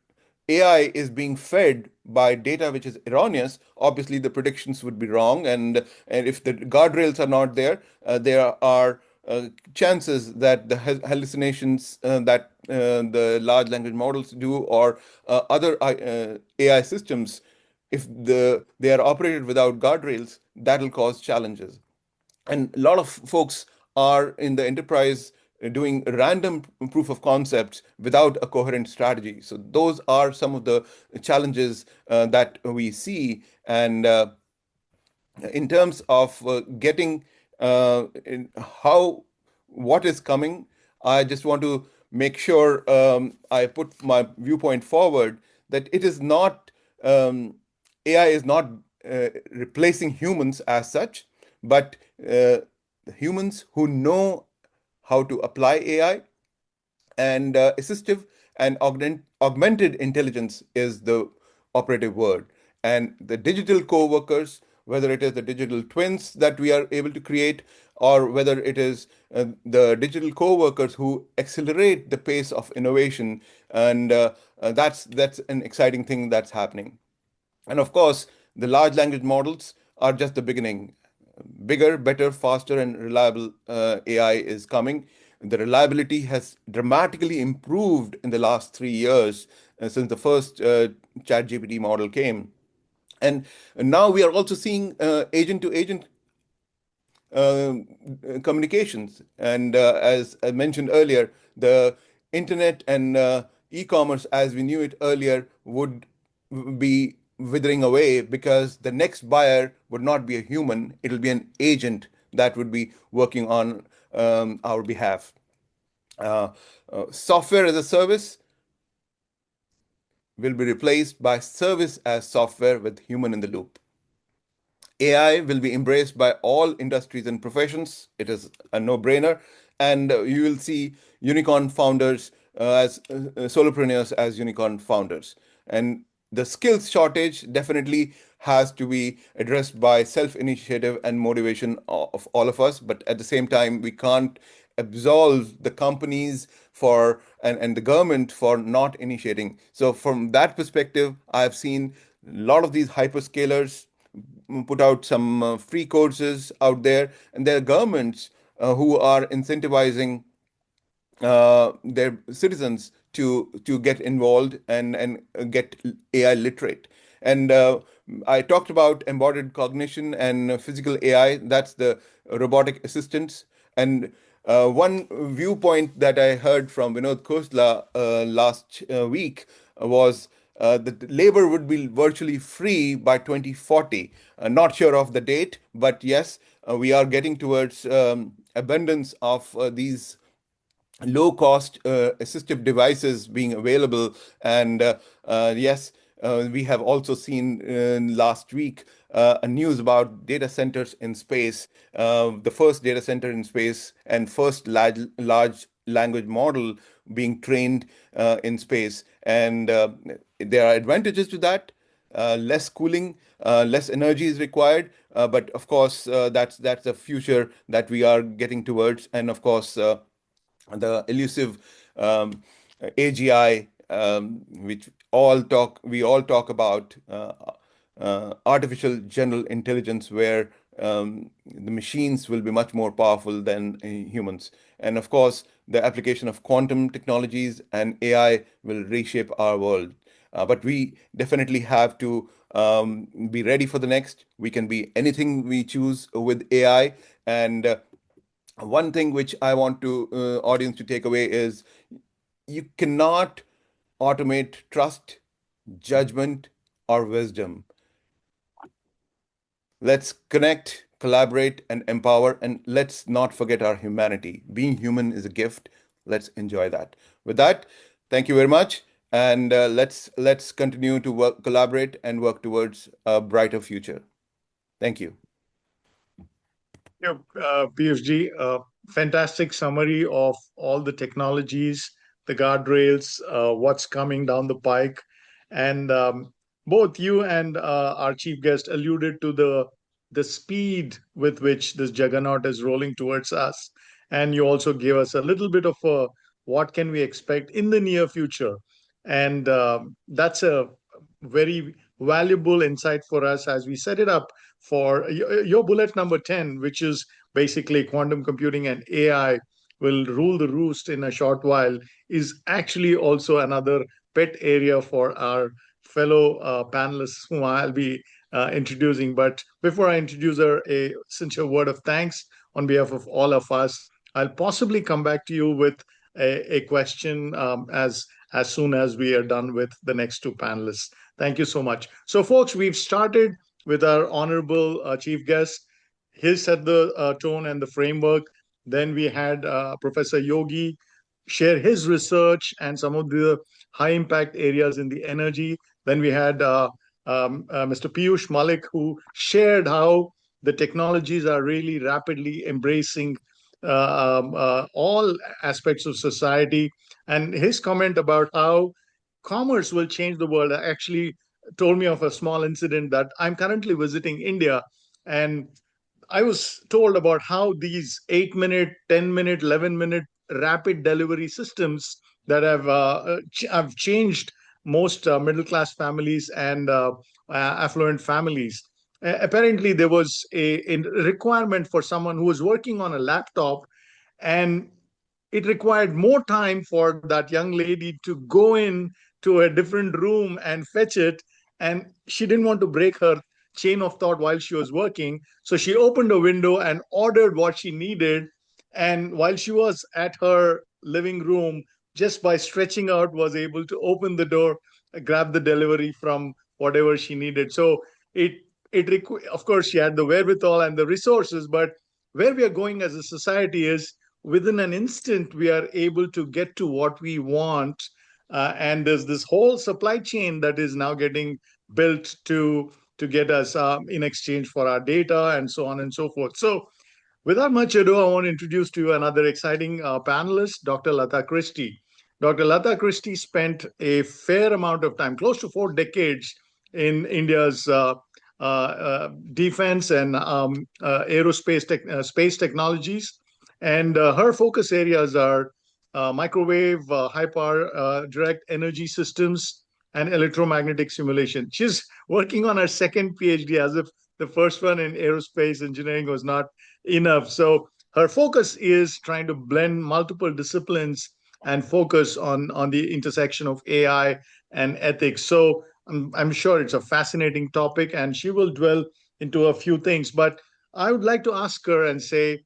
AI is being fed by data which is erroneous, obviously the predictions would be wrong. And if the guardrails are not there, there are chances that the hallucinations that the large language models do or other AI systems, if they are operated without guardrails, that will cause challenges. And a lot of folks are in the enterprise doing random proof of concepts without a coherent strategy. So those are some of the challenges that we see. And in terms of getting in how what is coming, I just want to make sure I put my viewpoint forward that it is not AI is not replacing humans as such, but humans who know how to apply AI, and assistive and augmented intelligence is the operative word. And the digital co-workers, whether it is the digital twins that we are able to create, or whether it is the digital co-workers who accelerate the pace of innovation, and that's an exciting thing that's happening. And of course, the large language models are just the beginning. Bigger, better, faster, and reliable AI is coming. The reliability has dramatically improved in the last 3 years since the first ChatGPT model came. And now we are also seeing agent to agent communications. And as I mentioned earlier, the internet and e-commerce as we knew it earlier would be withering away because the next buyer would not be a human, it'll be an agent that would be working on our behalf. Software as a service will be replaced by service as software with human in the loop. AI will be embraced by all industries and professions. It is a no-brainer. And you will see unicorn founders as solopreneurs as unicorn founders. And the skills shortage definitely has to be addressed by self-initiative and motivation of all of us. But at the same time, we can't absolve the companies for and the government for not initiating. So from that perspective, I've seen a lot of these hyperscalers put out some free courses out there, and there are governments who are incentivizing their citizens to get involved and get AI literate. And I talked about embodied cognition and physical AI. That's the robotic assistants. And one viewpoint that I heard from Vinod Khosla last week was the labor would be virtually free by 2040. Not sure of the date, but yes, we are getting towards abundance of these low-cost assistive devices being available. And yes, we have also seen last week a news about data centers in space, the first data center in space and first large language model being trained in space. And there are advantages to that. Less cooling, less energy is required, but of course, that's the future that we are getting towards. And of course, the elusive AGI, which we all talk about, artificial general intelligence, where the machines will be much more powerful than humans. And of course, the application of quantum technologies and AI will reshape our world. But we definitely have to be ready for the next. We can be anything we choose with AI. And one thing which I want to audience to take away is you cannot automate trust, judgment, or wisdom. Let's connect, collaborate, and empower, and let's not forget our humanity. Being human is a gift. Let's enjoy that. With that, thank you very much, and let's continue to collaborate, and work towards a brighter future. Thank you. Yeah, Piyush, fantastic summary of all the technologies, the guardrails, what's coming down the pike. And both you and our chief guest alluded to the speed with which this juggernaut is rolling towards us. And you also gave us a little bit of what can we expect in the near future. And that's a very valuable insight for us as we set it up for your bullet number 10, which is basically quantum computing and AI will rule the roost in a short while, is actually also another pet area for our fellow panelists whom I'll be introducing. But before I introduce her, a sincere word of thanks on behalf of all of us. I'll possibly come back to you with a question as soon as we are done with the next two panelists. Thank you so much. So, folks, we've started with our honorable chief guest. He set the tone and the framework. Then we had Professor Yogi share his research and some of the high impact areas in the energy. Then we had Mr. Piyush Malik, who shared how the technologies are really rapidly embracing all aspects of society. And his comment about how commerce will change the world actually told me of a small incident that I'm currently visiting India. And I was told about how these 8-minute, 10-minute, 11-minute rapid delivery systems that have changed most middle class families and affluent families. Apparently, there was a requirement for someone who was working on a laptop, and it required more time for that young lady to go in to a different room and fetch it. And she didn't want to break her chain of thought while she was working. So she opened a window and ordered what she needed. And while she was at her living room, just by stretching out, was able to open the door, grab the delivery from whatever she needed. So of course, she had the wherewithal and the resources, but where we are going as a society is within an instant, we are able to get to what we want. And there's this whole supply chain that is now getting built to get us in exchange for our data and so on and so forth. So without much ado, I want to introduce to you another exciting panelist, Dr. Latha Christie. Dr. Latha Christie spent a fair amount of time, close to 4 decades, in India's defense and aerospace space technologies. And her focus areas are microwave, high power, direct energy systems, and electromagnetic simulation. She's working on her second PhD, as if the first one in aerospace engineering was not enough. So her focus is trying to blend multiple disciplines and focus on the intersection of AI and ethics. So I'm sure it's a fascinating topic, and she will dwell into a few things. But I would like to ask her and say,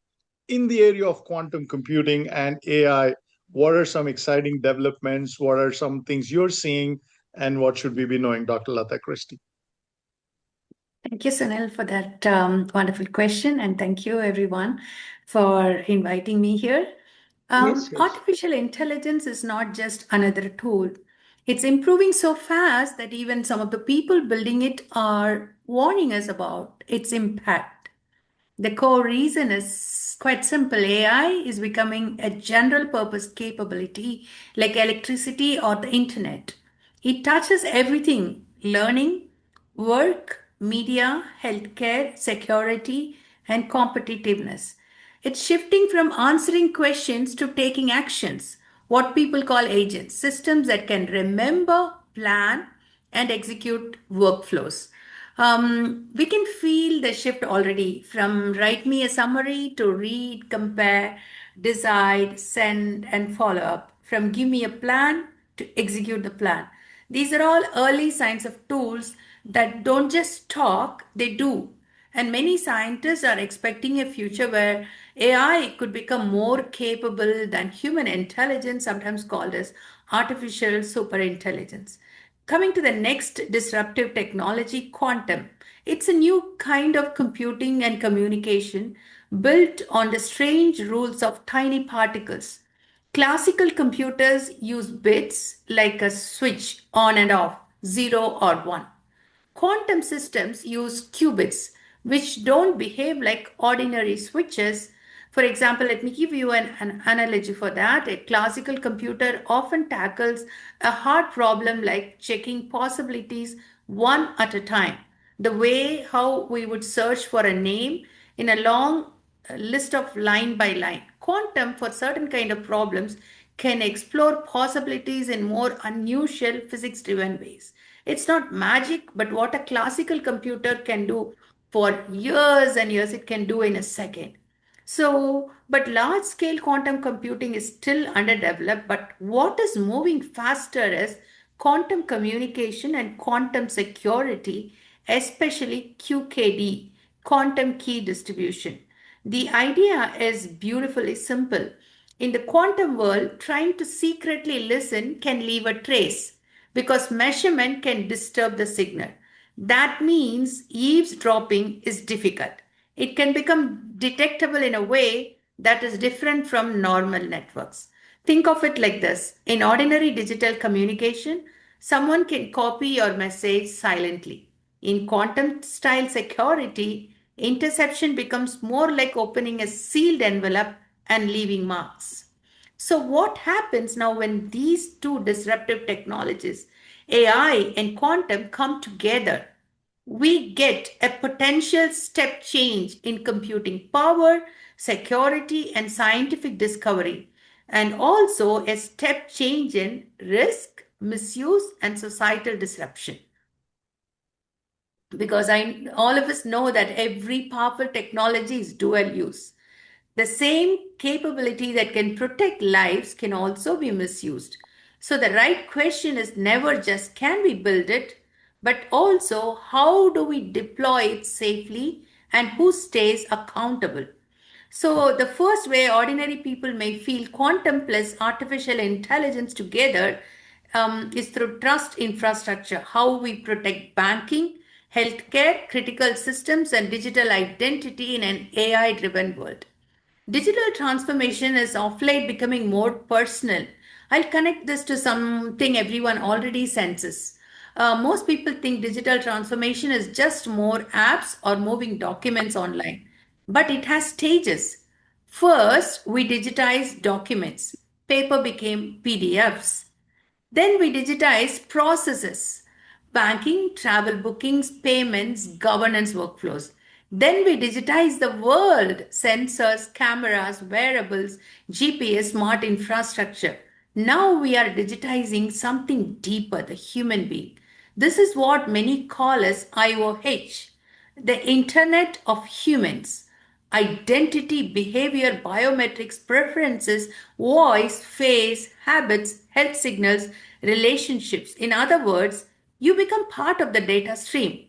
in the area of quantum computing and AI, what are some exciting developments? What are some things you're seeing and what should we be knowing, Dr. Latha Christie? Thank you, Sunil, for that wonderful question. And thank you, everyone, for inviting me here. Yes, yes. Artificial intelligence is not just another tool. It's improving so fast that even some of the people building it are warning us about its impact. The core reason is quite simple. AI is becoming a general purpose capability like electricity or the internet. It touches everything: learning, work, media, healthcare, security, and competitiveness. It's shifting from answering questions to taking actions, what people call agents, systems that can remember, plan, and execute workflows. We can feel the shift already from write me a summary to read, compare, decide, send, and follow up, from give me a plan to execute the plan. These are all early signs of tools that don't just talk, they do. And many scientists are expecting a future where AI could become more capable than human intelligence, sometimes called as artificial superintelligence. Coming to the next disruptive technology, quantum. It's a new kind of computing and communication built on the strange rules of tiny particles. Classical computers use bits like a switch on and off, 0 or 1. Quantum systems use qubits, which don't behave like ordinary switches. For example, let me give you an analogy for that. A classical computer often tackles a hard problem like checking possibilities one at a time. The way how we would search for a name in a long list of line by line. Quantum, for certain kind of problems, can explore possibilities in more unusual physics driven ways. It's not magic, but what a classical computer can do for years and years, it can do in a second. So, but large scale quantum computing is still underdeveloped. But what is moving faster is quantum communication and quantum security, especially QKD, quantum key distribution. The idea is beautifully simple. In the quantum world, trying to secretly listen can leave a trace because measurement can disturb the signal. That means eavesdropping is difficult. It can become detectable in a way that is different from normal networks. Think of it like this: in ordinary digital communication, someone can copy your message silently. In quantum style security, interception becomes more like opening a sealed envelope and leaving marks. So, what happens now when these two disruptive technologies, AI and quantum, come together? We get a potential step change in computing power, security, and scientific discovery, and also a step change in risk, misuse, and societal disruption. Because all of us know that every powerful technology is dual use. The same capability that can protect lives can also be misused. So the right question is never just can we build it, but also how do we deploy it safely and who stays accountable. So the first way ordinary people may feel quantum plus artificial intelligence together is through trust infrastructure, how we protect banking, healthcare, critical systems, and digital identity in an AI-driven world. Digital transformation is of late becoming more personal. I'll connect this to something everyone already senses. Most people think digital transformation is just more apps or moving documents online, but it has stages. First, we digitized documents. Paper became PDFs. Then we digitize processes: banking, travel bookings, payments, governance workflows. Then we digitize the world: sensors, cameras, wearables, GPS, smart infrastructure. Now we are digitizing something deeper, the human being. This is what many call as IOH, the Internet of Humans: identity, behavior, biometrics, preferences, voice, face, habits, health signals, relationships. In other words, you become part of the data stream.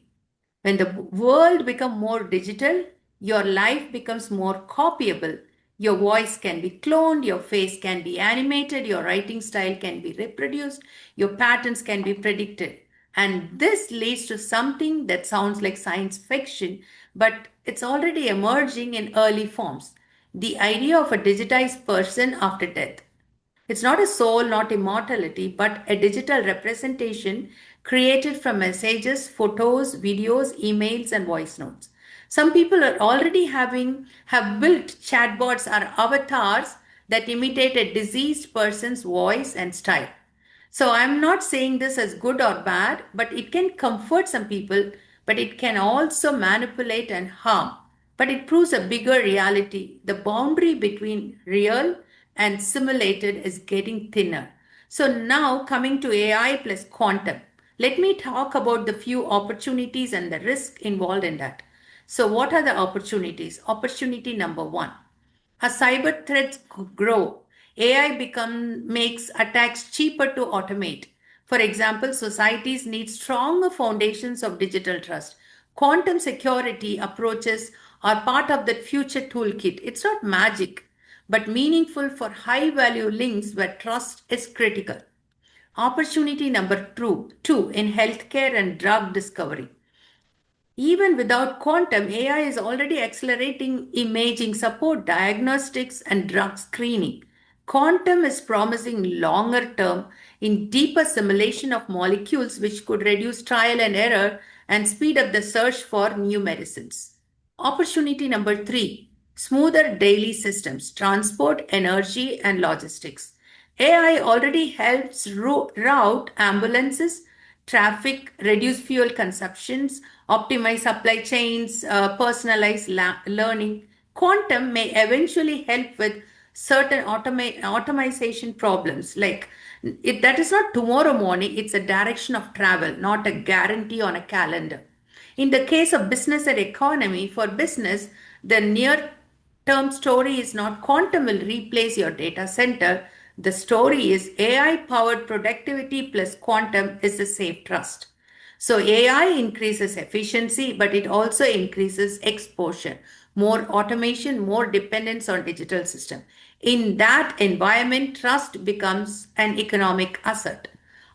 When the world becomes more digital, your life becomes more copyable. Your voice can be cloned, your face can be animated, your writing style can be reproduced, your patterns can be predicted. And this leads to something that sounds like science fiction, but it's already emerging in early forms. The idea of a digitized person after death. It's not a soul, not immortality, but a digital representation created from messages, photos, videos, emails, and voice notes. Some people are already have built chatbots or avatars that imitate a deceased person's voice and style. So I'm not saying this as good or bad, but it can comfort some people, but it can also manipulate and harm. But it proves a bigger reality. The boundary between real and simulated is getting thinner. So now coming to AI plus quantum. Let me talk about the few opportunities and the risk involved in that. So what are the opportunities? Opportunity number one. As cyber threats grow, makes attacks cheaper to automate. For example, societies need stronger foundations of digital trust. Quantum security approaches are part of that future toolkit. It's not magic, but meaningful for high value links where trust is critical. Opportunity number two in healthcare and drug discovery. Even without quantum, AI is already accelerating imaging support, diagnostics, and drug screening. Quantum is promising longer term in deeper simulation of molecules, which could reduce trial and error and speed up the search for new medicines. Opportunity number three, smoother daily systems, transport, energy, and logistics. AI already helps route ambulances, traffic, reduce fuel consumptions, optimize supply chains, personalize learning. Quantum may eventually help with certain automation problems. That is not tomorrow morning, it's a direction of travel, not a guarantee on a calendar. In the case of business and economy, for business, the near term story is not quantum will replace your data center. The story is AI powered productivity plus quantum is the safe trust. So AI increases efficiency, but it also increases exposure, more automation, more dependence on digital system. In that environment, trust becomes an economic asset.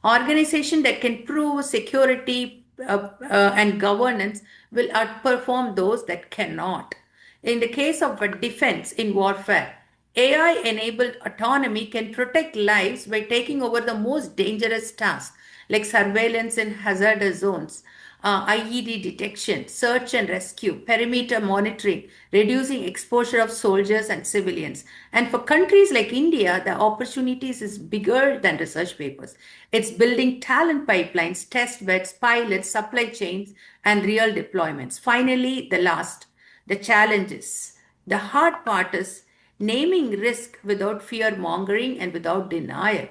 Organization that can prove security and governance will outperform those that cannot. In the case of a defense in warfare, AI enabled autonomy can protect lives by taking over the most dangerous tasks like surveillance in hazardous zones, IED detection, search and rescue, perimeter monitoring, reducing exposure of soldiers and civilians. And for countries like India, the opportunities is bigger than research papers. It's building talent pipelines, test beds, pilots, supply chains, and real deployments. Finally, the challenges. The hard part is naming risk without fear mongering and without denial.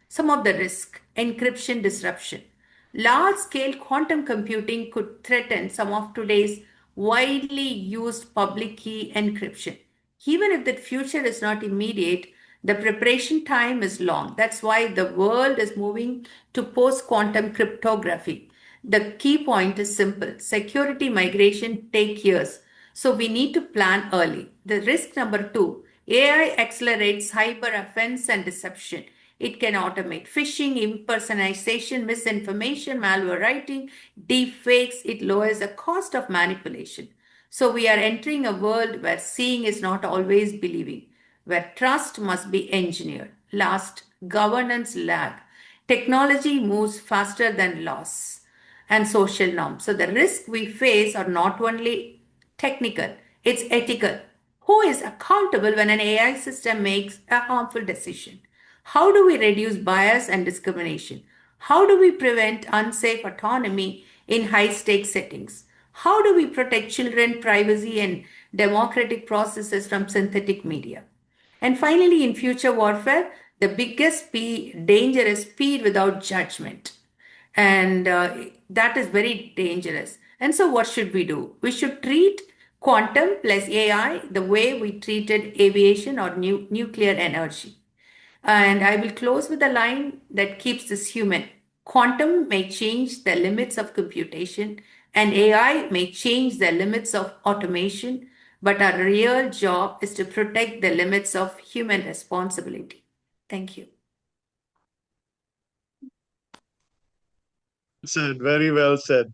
Some of the risk encryption disruption. Large scale quantum computing could threaten some of today's widely used public key encryption. Even if that future is not immediate, the preparation time is long. That's why the world is moving to post quantum cryptography. The key point is simple security migration take years. So we need to plan early. The risk number two, AI accelerates cyber offense and deception. It can automate phishing, impersonation, misinformation, malware writing, deep fakes. It lowers the cost of manipulation. So we are entering a world where seeing is not always believing, where trust must be engineered. Last, governance lag. Technology moves faster than laws and social norms. So the risks we face are not only technical, it's ethical. Who is accountable when an AI system makes a harmful decision? How do we reduce bias and discrimination? How do we prevent unsafe autonomy in high stakes settings? How do we protect children, privacy, and democratic processes from synthetic media? And finally, in future warfare, the biggest danger is speed without judgment. And that is very dangerous. And so, what should we do? We should treat quantum plus AI the way we treated aviation or nuclear energy. And I will close with a line that keeps this human. Quantum may change the limits of computation, and AI may change the limits of automation, but our real job is to protect the limits of human responsibility. Thank you. Said, very well said.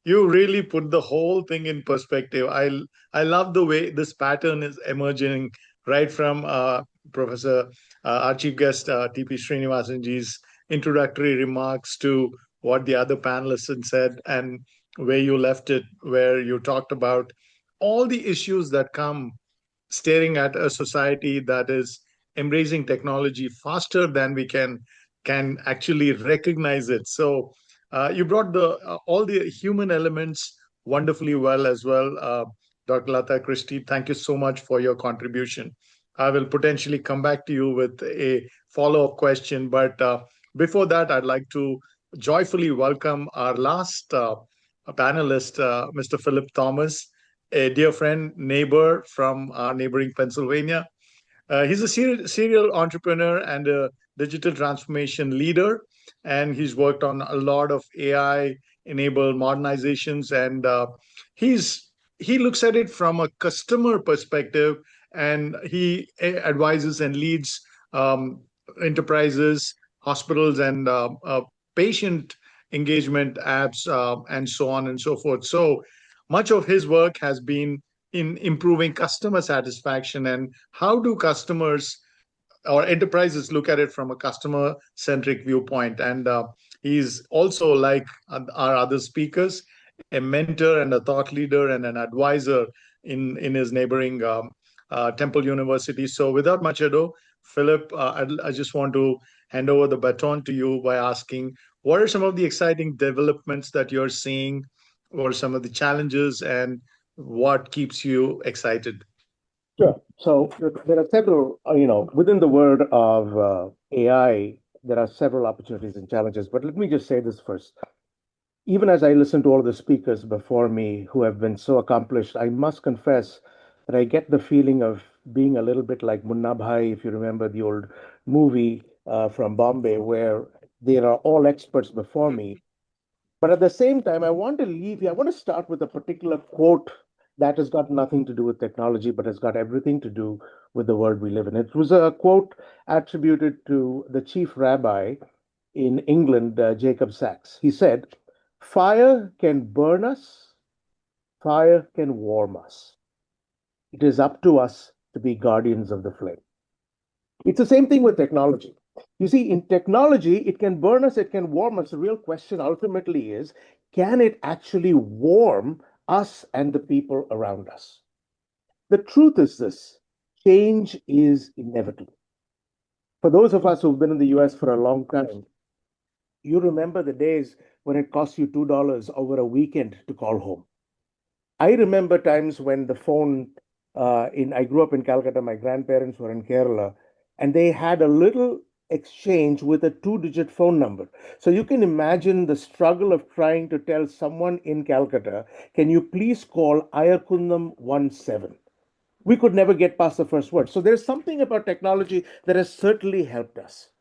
You really put the whole thing in perspective. I love the way this pattern is emerging right from Professor our chief guest T.P. Sreenivasanji's introductory remarks to what the other panelists had said, and where you left it, where you talked about all the issues that come staring at a society that is embracing technology faster than we can actually recognize it. So you brought the all the human elements wonderfully well as well, Dr. Latha Christie. Thank you so much for your contribution. I will potentially come back to you with a follow-up question, but before that, I'd like to joyfully welcome our last panelist, Mr. Phillip Thomas, a dear friend, neighbor from our neighboring Pennsylvania. He's a serial entrepreneur and a digital transformation leader, and he's worked on a lot of AI-enabled modernizations. And he looks at it from a customer perspective, and he advises and leads enterprises, hospitals, and patient engagement apps, and so on and so forth. So much of his work has been in improving customer satisfaction, and how do customers or enterprises look at it from a customer centric viewpoint. And he's also, like our other speakers, a mentor and a thought leader and an advisor in his neighboring Temple University. So without much ado, Phillip, I just want to hand over the baton to you by asking, what are some of the exciting developments that you're seeing, or some of the challenges, and what keeps you excited? Sure. So there are several, within the world of AI, there are several opportunities and challenges. But let me just say this first. Even as I listen to all the speakers before me who have been so accomplished, I must confess that I get the feeling of being a little bit like Munna Bhai, if you remember the old movie from Bombay, where there are all experts before me. But at the same time, I want to start with a particular quote that has got nothing to do with technology, but has got everything to do with the world we live in. It was a quote attributed to the chief rabbi in England, Jacob Sachs. He said, "Fire can burn us, fire can warm us. It is up to us to be guardians of the flame." It's the same thing with technology. You see, in technology, it can burn us, it can warm us. The real question ultimately is, can it actually warm us and the people around us? The truth is this: change is inevitable. For those of us who've been in the US for a long time, you remember the days when it cost you $2 over a weekend to call home. I remember times when the phone, I grew up in Calcutta, my grandparents were in Kerala, and they had a little exchange with a 2-digit phone number. So you can imagine the struggle of trying to tell someone in Calcutta, can you please call Ayakundam 17? We could never get past the first word. So there's something about technology that has certainly helped us,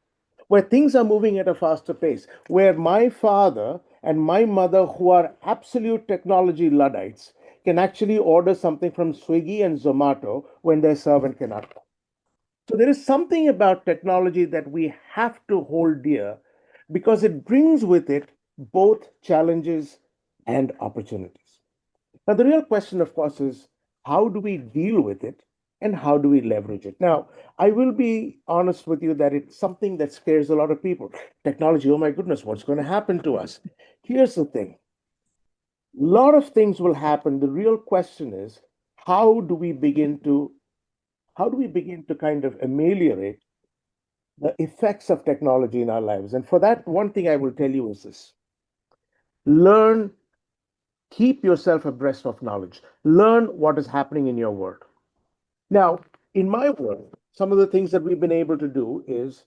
where things are moving at a faster pace, where my father and my mother, who are absolute technology Luddites, can actually order something from Swiggy and Zomato when their servant cannot come. So there is something about technology that we have to hold dear, because it brings with it both challenges and opportunities. Now, the real question, of course, is how do we deal with it and how do we leverage it? Now, I will be honest with you that it's something that scares a lot of people. Technology, oh my goodness, what's going to happen to us? Here's the thing. A lot of things will happen. The real question is, how do we begin to kind of ameliorate the effects of technology in our lives? And for that, one thing I will tell you is this: learn, keep yourself abreast of knowledge, learn what is happening in your world. Now, in my world, some of the things that we've been able to do is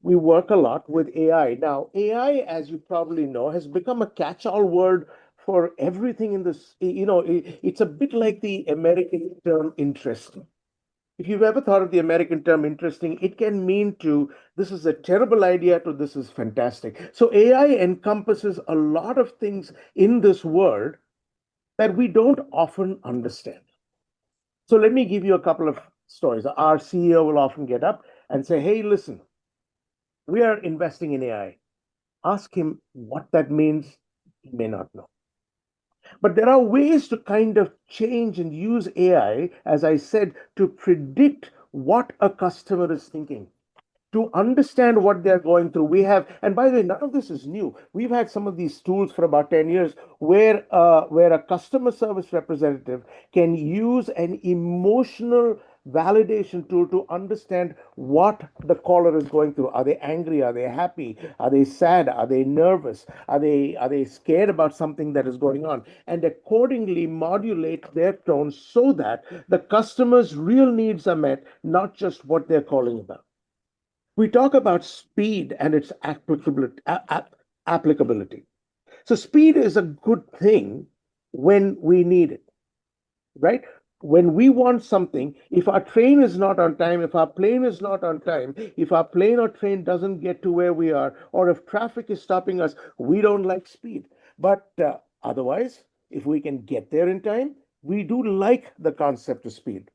we work a lot with AI. Now, AI, as you probably know, has become a catch-all word for everything in this. It's a bit like the American term interesting. If you've ever thought of the American term interesting, it can mean to this is a terrible idea to this is fantastic. So AI encompasses a lot of things in this world that we don't often understand. So let me give you a couple of stories. Our CEO will often get up and say, hey, listen, we are investing in AI. Ask him what that means. He may not know. But there are ways to kind of change and use AI, as I said, to predict what a customer is thinking, to understand what they're going through. We have, and by the way, none of this is new. We've had some of these tools for about 10 years where a customer service representative can use an emotional validation tool to understand what the caller is going through. Are they angry? Are they happy? Are they sad? Are they nervous? Are they scared about something that is going on? And accordingly modulate their tone so that the customer's real needs are met, not just what they're calling about. We talk about speed and its applicability. So speed is a good thing when we need it, right? When we want something, if our train is not on time, if our plane is not on time, if our plane or train doesn't get to where we are, or if traffic is stopping us, we don't like speed. But otherwise, if we can get there in time, we do like the concept of speed.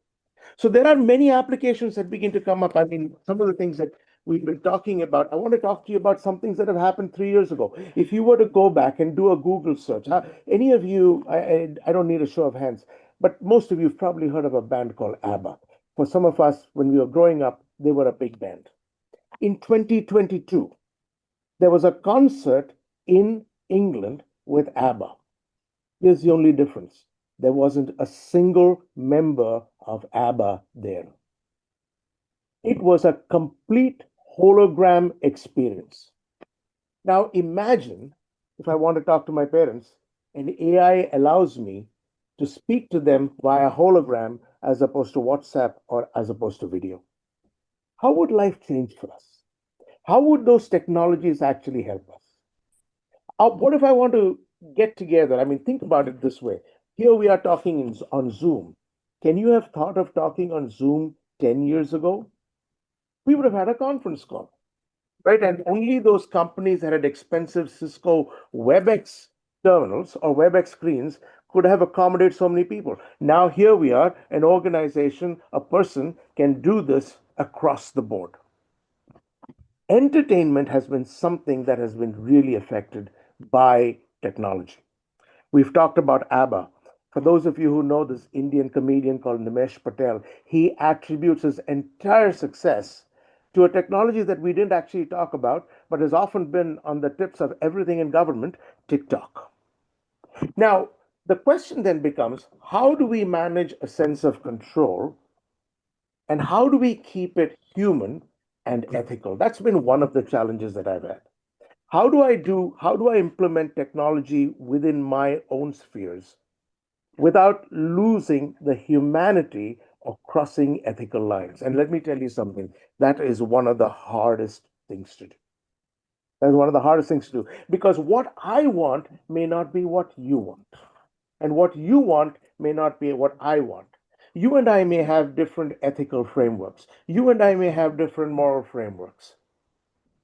So there are many applications that begin to come up. I mean, some of the things that we've been talking about, I want to talk to you about some things that have happened 3 years ago. If you were to go back and do a Google search, any of you, I don't need a show of hands, but most of you have probably heard of a band called ABBA. For some of us, when we were growing up, they were a big band. In 2022, there was a concert in England with ABBA. Here's the only difference. There wasn't a single member of ABBA there. It was a complete hologram experience. Now imagine if I want to talk to my parents and AI allows me to speak to them via hologram as opposed to WhatsApp or as opposed to video. How would life change for us? How would those technologies actually help us? What if I want to get together? I mean, think about it this way. Here we are talking on Zoom. Can you have thought of talking on Zoom 10 years ago? We would have had a conference call, right? And only those companies that had expensive Cisco WebEx terminals or WebEx screens could have accommodated so many people. Now here we are, an organization, a person can do this across the board. Entertainment has been something that has been really affected by technology. We've talked about ABBA. For those of you who know this Indian comedian called Nimesh Patel, he attributes his entire success to a technology that we didn't actually talk about, but has often been on the tips of everything in government, TikTok. Now, the question then becomes, how do we manage a sense of control and how do we keep it human and ethical? That's been one of the challenges that I've had. How do I implement technology within my own spheres without losing the humanity of crossing ethical lines? And let me tell you something, that is one of the hardest things to do. That's one of the hardest things to do because what I want may not be what you want. And what you want may not be what I want. You and I may have different ethical frameworks. You and I may have different moral frameworks.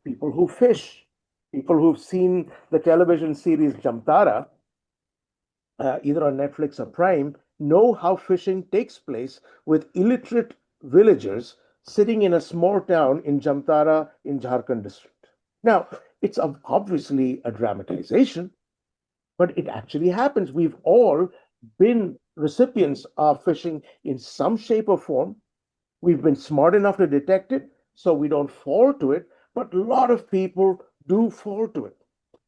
People who fish, people who've seen the television series Jamtara, either on Netflix or Prime, know how fishing takes place with illiterate villagers sitting in a small town in Jamtara in Jharkhand district. Now, it's obviously a dramatization, but it actually happens. We've all been recipients of phishing in some shape or form. We've been smart enough to detect it, so we don't fall to it, but a lot of people do fall to it.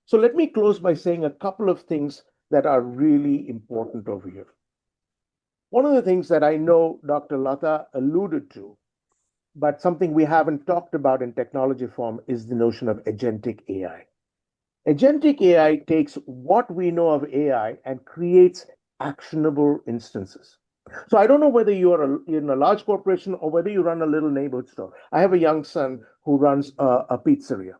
So let me close by saying a couple of things that are really important over here. One of the things that I know Dr. Latha alluded to, but something we haven't talked about in technology form, is the notion of agentic AI. Agentic AI takes what we know of AI and creates actionable instances. So I don't know whether you are in a large corporation or whether you run a little neighborhood store. I have a young son who runs a pizzeria.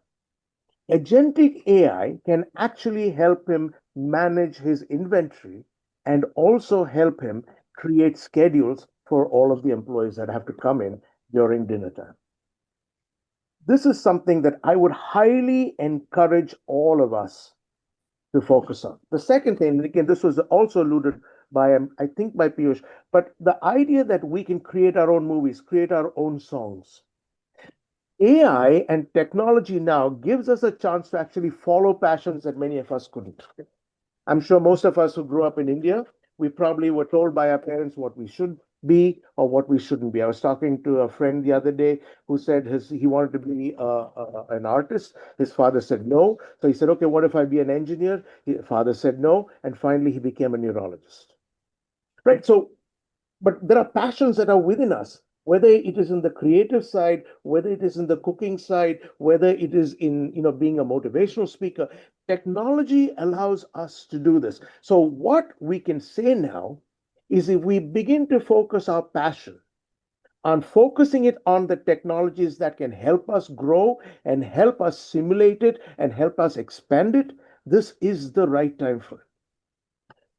Agentic AI can actually help him manage his inventory and also help him create schedules for all of the employees that have to come in during dinner time. This is something that I would highly encourage all of us to focus on. The second thing, and again, this was also alluded by, I think by Piyush, but the idea that we can create our own movies, create our own songs. AI and technology now gives us a chance to actually follow passions that many of us couldn't. I'm sure most of us who grew up in India, we probably were told by our parents what we should be or what we shouldn't be. I was talking to a friend the other day who said he wanted to be an artist. His father said no. So he said, okay, what if I be an engineer? His father said no. And finally, he became a neurologist. Right. So, but there are passions that are within us, whether it is in the creative side, whether it is in the cooking side, whether it is in being a motivational speaker. Technology allows us to do this. So what we can say now is, if we begin to focus our passion on focusing it on the technologies that can help us grow and help us simulate it and help us expand it, this is the right time for it.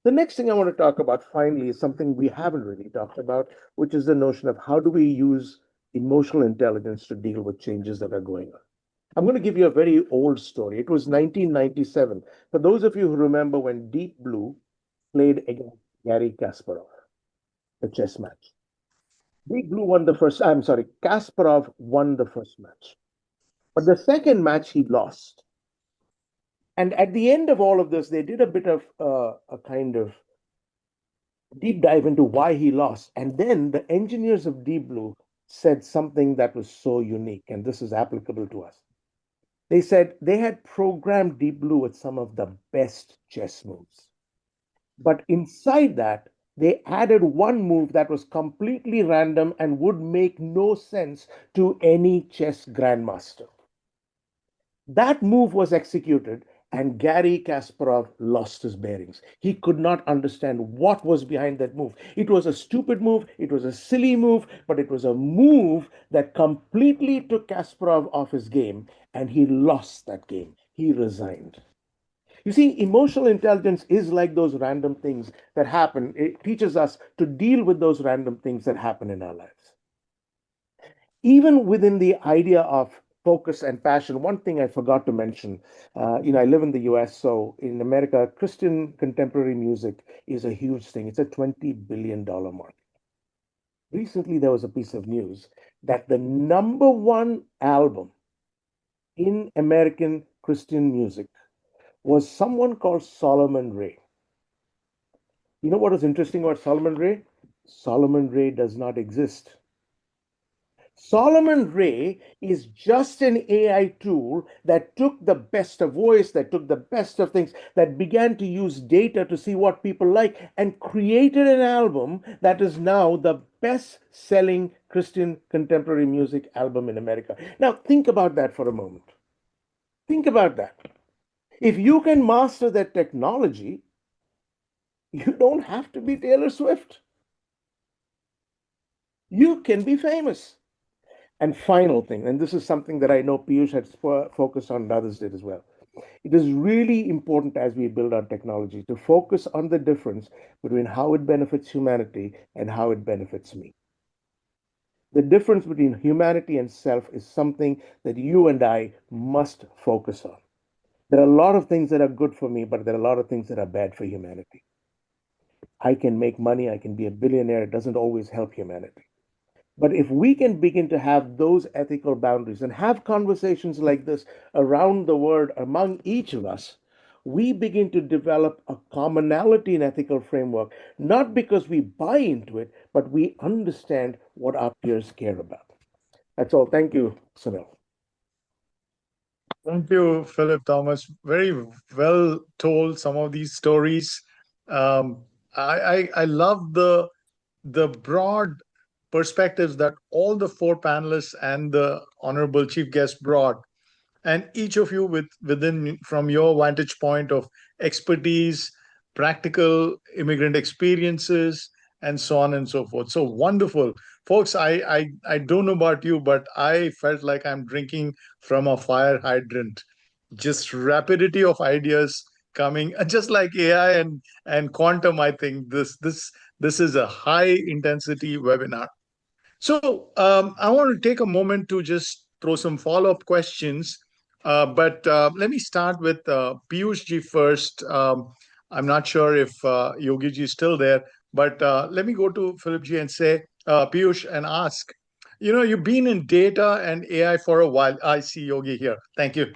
The next thing I want to talk about finally is something we haven't really talked about, which is the notion of how do we use emotional intelligence to deal with changes that are going on. I'm going to give you a very old story. It was 1997. For those of you who remember when Deep Blue played against Garry Kasparov, the chess match. Deep Blue won the first, I'm sorry, Kasparov won the first match. But the second match he lost. And at the end of all of this, they did a bit of a kind of deep dive into why he lost. And then the engineers of Deep Blue said something that was so unique, and this is applicable to us. They said they had programmed Deep Blue with some of the best chess moves. But inside that, they added one move that was completely random and would make no sense to any chess grandmaster. That move was executed, and Garry Kasparov lost his bearings. He could not understand what was behind that move. It was a stupid move, it was a silly move, but it was a move that completely took Kasparov off his game, and he lost that game. He resigned. You see, emotional intelligence is like those random things that happen. It teaches us to deal with those random things that happen in our lives. Even within the idea of focus and passion, one thing I forgot to mention, I live in the US, so in America, Christian contemporary music is a huge thing. It's a $20 billion market. Recently, there was a piece of news that the number one album in American Christian music was someone called Solomon Ray. You know what was interesting about Solomon Ray? Solomon Ray does not exist. Solomon Ray is just an AI tool that took the best of voice, that took the best of things, that began to use data to see what people like, and created an album that is now the best-selling Christian contemporary music album in America. Now, think about that for a moment. Think about that. If you can master that technology, you don't have to be Taylor Swift. You can be famous. And final thing, and this is something that I know Piyush had focused on and others did as well. It is really important as we build our technology to focus on the difference between how it benefits humanity and how it benefits me. The difference between humanity and self is something that you and I must focus on. There are a lot of things that are good for me, but there are a lot of things that are bad for humanity. I can make money, I can be a billionaire, it doesn't always help humanity. But if we can begin to have those ethical boundaries and have conversations like this around the world among each of us, we begin to develop a commonality in ethical framework, not because we buy into it, but we understand what our peers care about. That's all. Thank you, Sunil. Thank you, Phillip Thomas. Very well told some of these stories. I love the broad perspectives that all the four panelists and the honorable chief guest brought, and each of you within from your vantage point of expertise, practical immigrant experiences, and so on and so forth. So wonderful. Folks, I don't know about you, but I felt like I'm drinking from a fire hydrant. Just rapidity of ideas coming, just like AI and quantum. I think this is a high intensity webinar. So I want to take a moment to just throw some follow-up questions. But let me start with Piyush ji first. I'm not sure if Yogi ji is still there, but let me go to Phillip ji and say, Piyush, and ask, you've been in data and AI for a while. I see Yogi here. Thank you.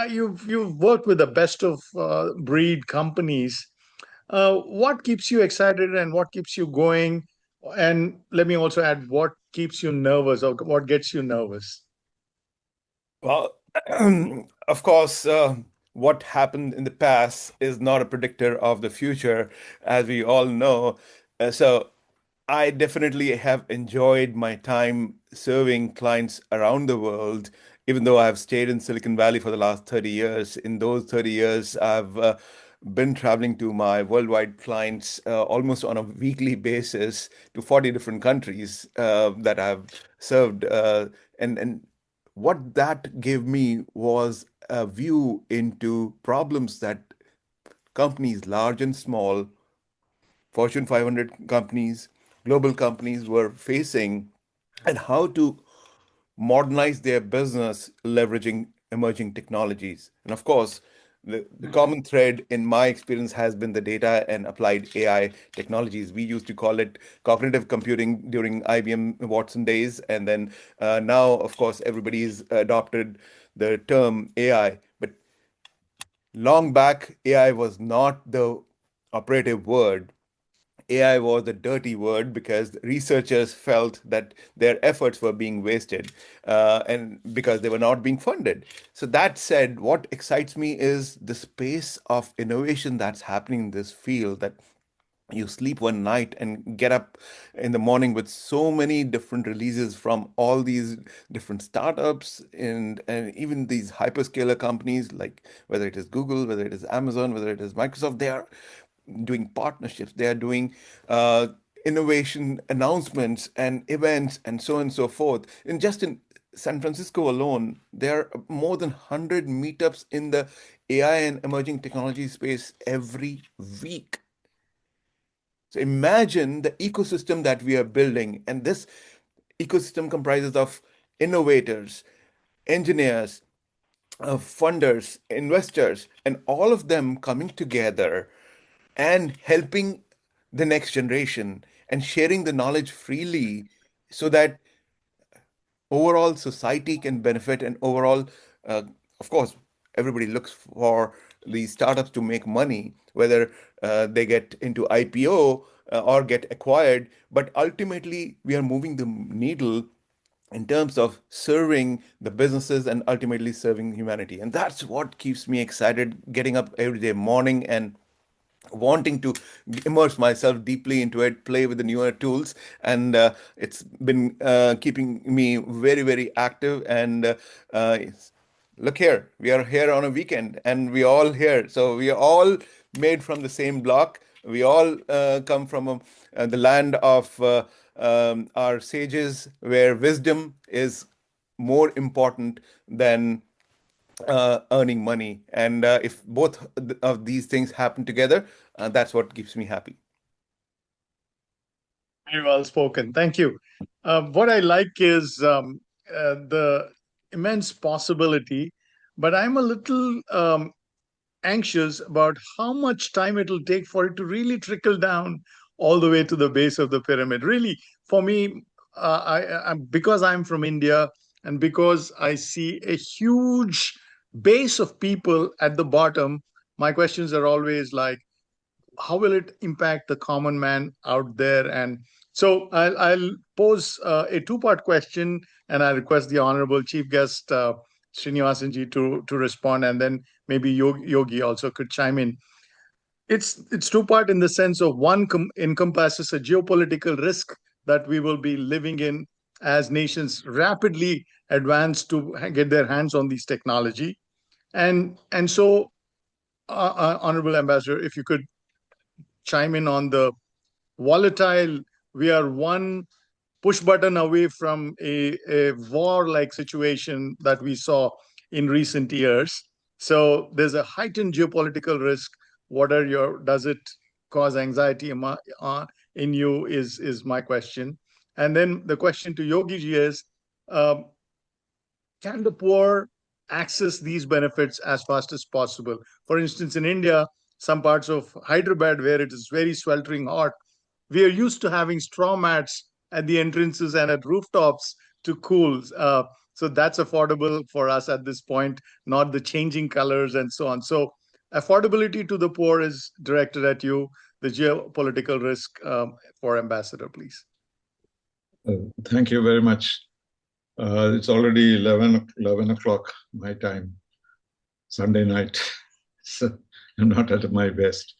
You've worked with the best of breed companies. What keeps you excited and what keeps you going? And let me also add, what keeps you nervous or what gets you nervous? Well, of course, what happened in the past is not a predictor of the future, as we all know. So I definitely have enjoyed my time serving clients around the world, even though I've stayed in Silicon Valley for the last 30 years. In those 30 years, I've been traveling to my worldwide clients almost on a weekly basis to 40 different countries that I've served. And what that gave me was a view into problems that companies, large and small, Fortune 500 companies, global companies were facing, and how to modernize their business leveraging emerging technologies. And of course, the common thread in my experience has been the data and applied AI technologies. We used to call it cognitive computing during IBM Watson days. And then now, of course, everybody's adopted the term AI. But long back, AI was not the operative word. AI was a dirty word because researchers felt that their efforts were being wasted and because they were not being funded. So, that said, what excites me is the space of innovation that's happening in this field, that you sleep one night and get up in the morning with so many different releases from all these different startups and even these hyperscaler companies, like whether it is Google, whether it is Amazon, whether it is Microsoft. They are doing partnerships, they are doing innovation announcements and events and so on and so forth. And just in San Francisco alone, there are more than 100 meetups in the AI and emerging technology space every week. So imagine the ecosystem that we are building, and this ecosystem comprises of innovators, engineers, funders, investors, and all of them coming together and helping the next generation and sharing the knowledge freely so that overall society can benefit and overall, uh, of course, everybody looks for these startups to make money, whether they get into IPO or get acquired. But ultimately, we are moving the needle in terms of serving the businesses and ultimately serving humanity. And that's what keeps me excited, getting up every day morning and wanting to immerse myself deeply into it, play with the newer tools, and it's been keeping me very, very active. And look here, we are here on a weekend, and we all here, so we are all made from the same block. We all come from the land of our sages, where wisdom is more important than earning money. And if both of these things happen together, that's what keeps me happy. Very well spoken. Thank you. What I like is the immense possibility, but I'm a little anxious about how much time it'll take for it to really trickle down all the way to the base of the pyramid. Really, for me, because I'm from India and because I see a huge base of people at the bottom, my questions are always like, how will it impact the common man out there? And so I'll pose a two-part question, and I request the honorable chief guest, Sreenivasan ji, to respond, and then maybe Yogi also could chime in. It's two-part in the sense of one encompasses a geopolitical risk that we will be living in as nations rapidly advance to get their hands on these technology. And so, Honorable Ambassador, if you could chime in on the volatile, we are one push button away from a war-like situation that we saw in recent years. So there's a heightened geopolitical risk. Does it cause anxiety in you is my question. And then the question to Yogi ji is, can the poor access these benefits as fast as possible. For instance, in India, some parts of Hyderabad where it is very sweltering hot, we are used to having straw mats at the entrances and at rooftops to cool. So that's affordable for us at this point, not the changing colors and so on. So affordability to the poor is directed at you. The geopolitical risk for Ambassador, please. Thank you very much. It's already 11 o'clock my time, Sunday night. So I'm not at my best.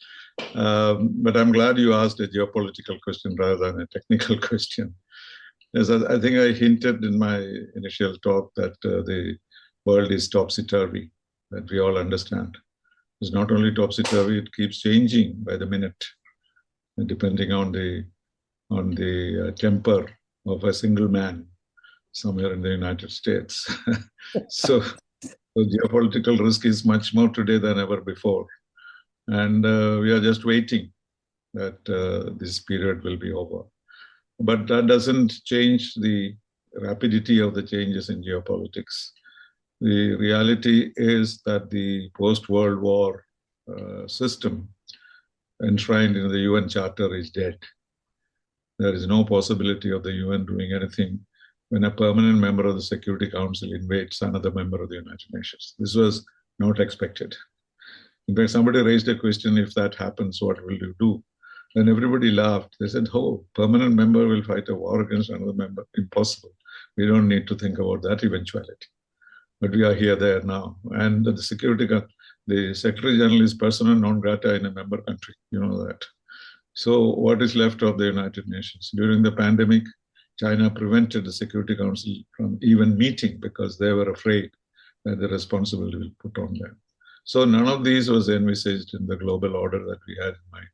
But I'm glad you asked a geopolitical question rather than a technical question. As I think I hinted in my initial talk that the world is topsy-turvy, that we all understand. It's not only topsy-turvy, it keeps changing by the minute, depending on the temper of a single man somewhere in the United States. So geopolitical risk is much more today than ever before. And we are just waiting that this period will be over. But that doesn't change the rapidity of the changes in geopolitics. The reality is that the post-World War system enshrined in the UN Charter is dead. There is no possibility of the UN doing anything when a permanent member of the Security Council invades another member of the United Nations. This was not expected. In fact, somebody raised a question, if that happens, what will you do? And everybody laughed. They said, oh, permanent member will fight a war against another member. Impossible. We don't need to think about that eventuality. But we are here, there now. And the Secretary General is persona non grata in a member country. You know that. So what is left of the United Nations? During the pandemic, China prevented the Security Council from even meeting because they were afraid that the responsibility will put on them. So none of these was envisaged in the global order that we had in mind.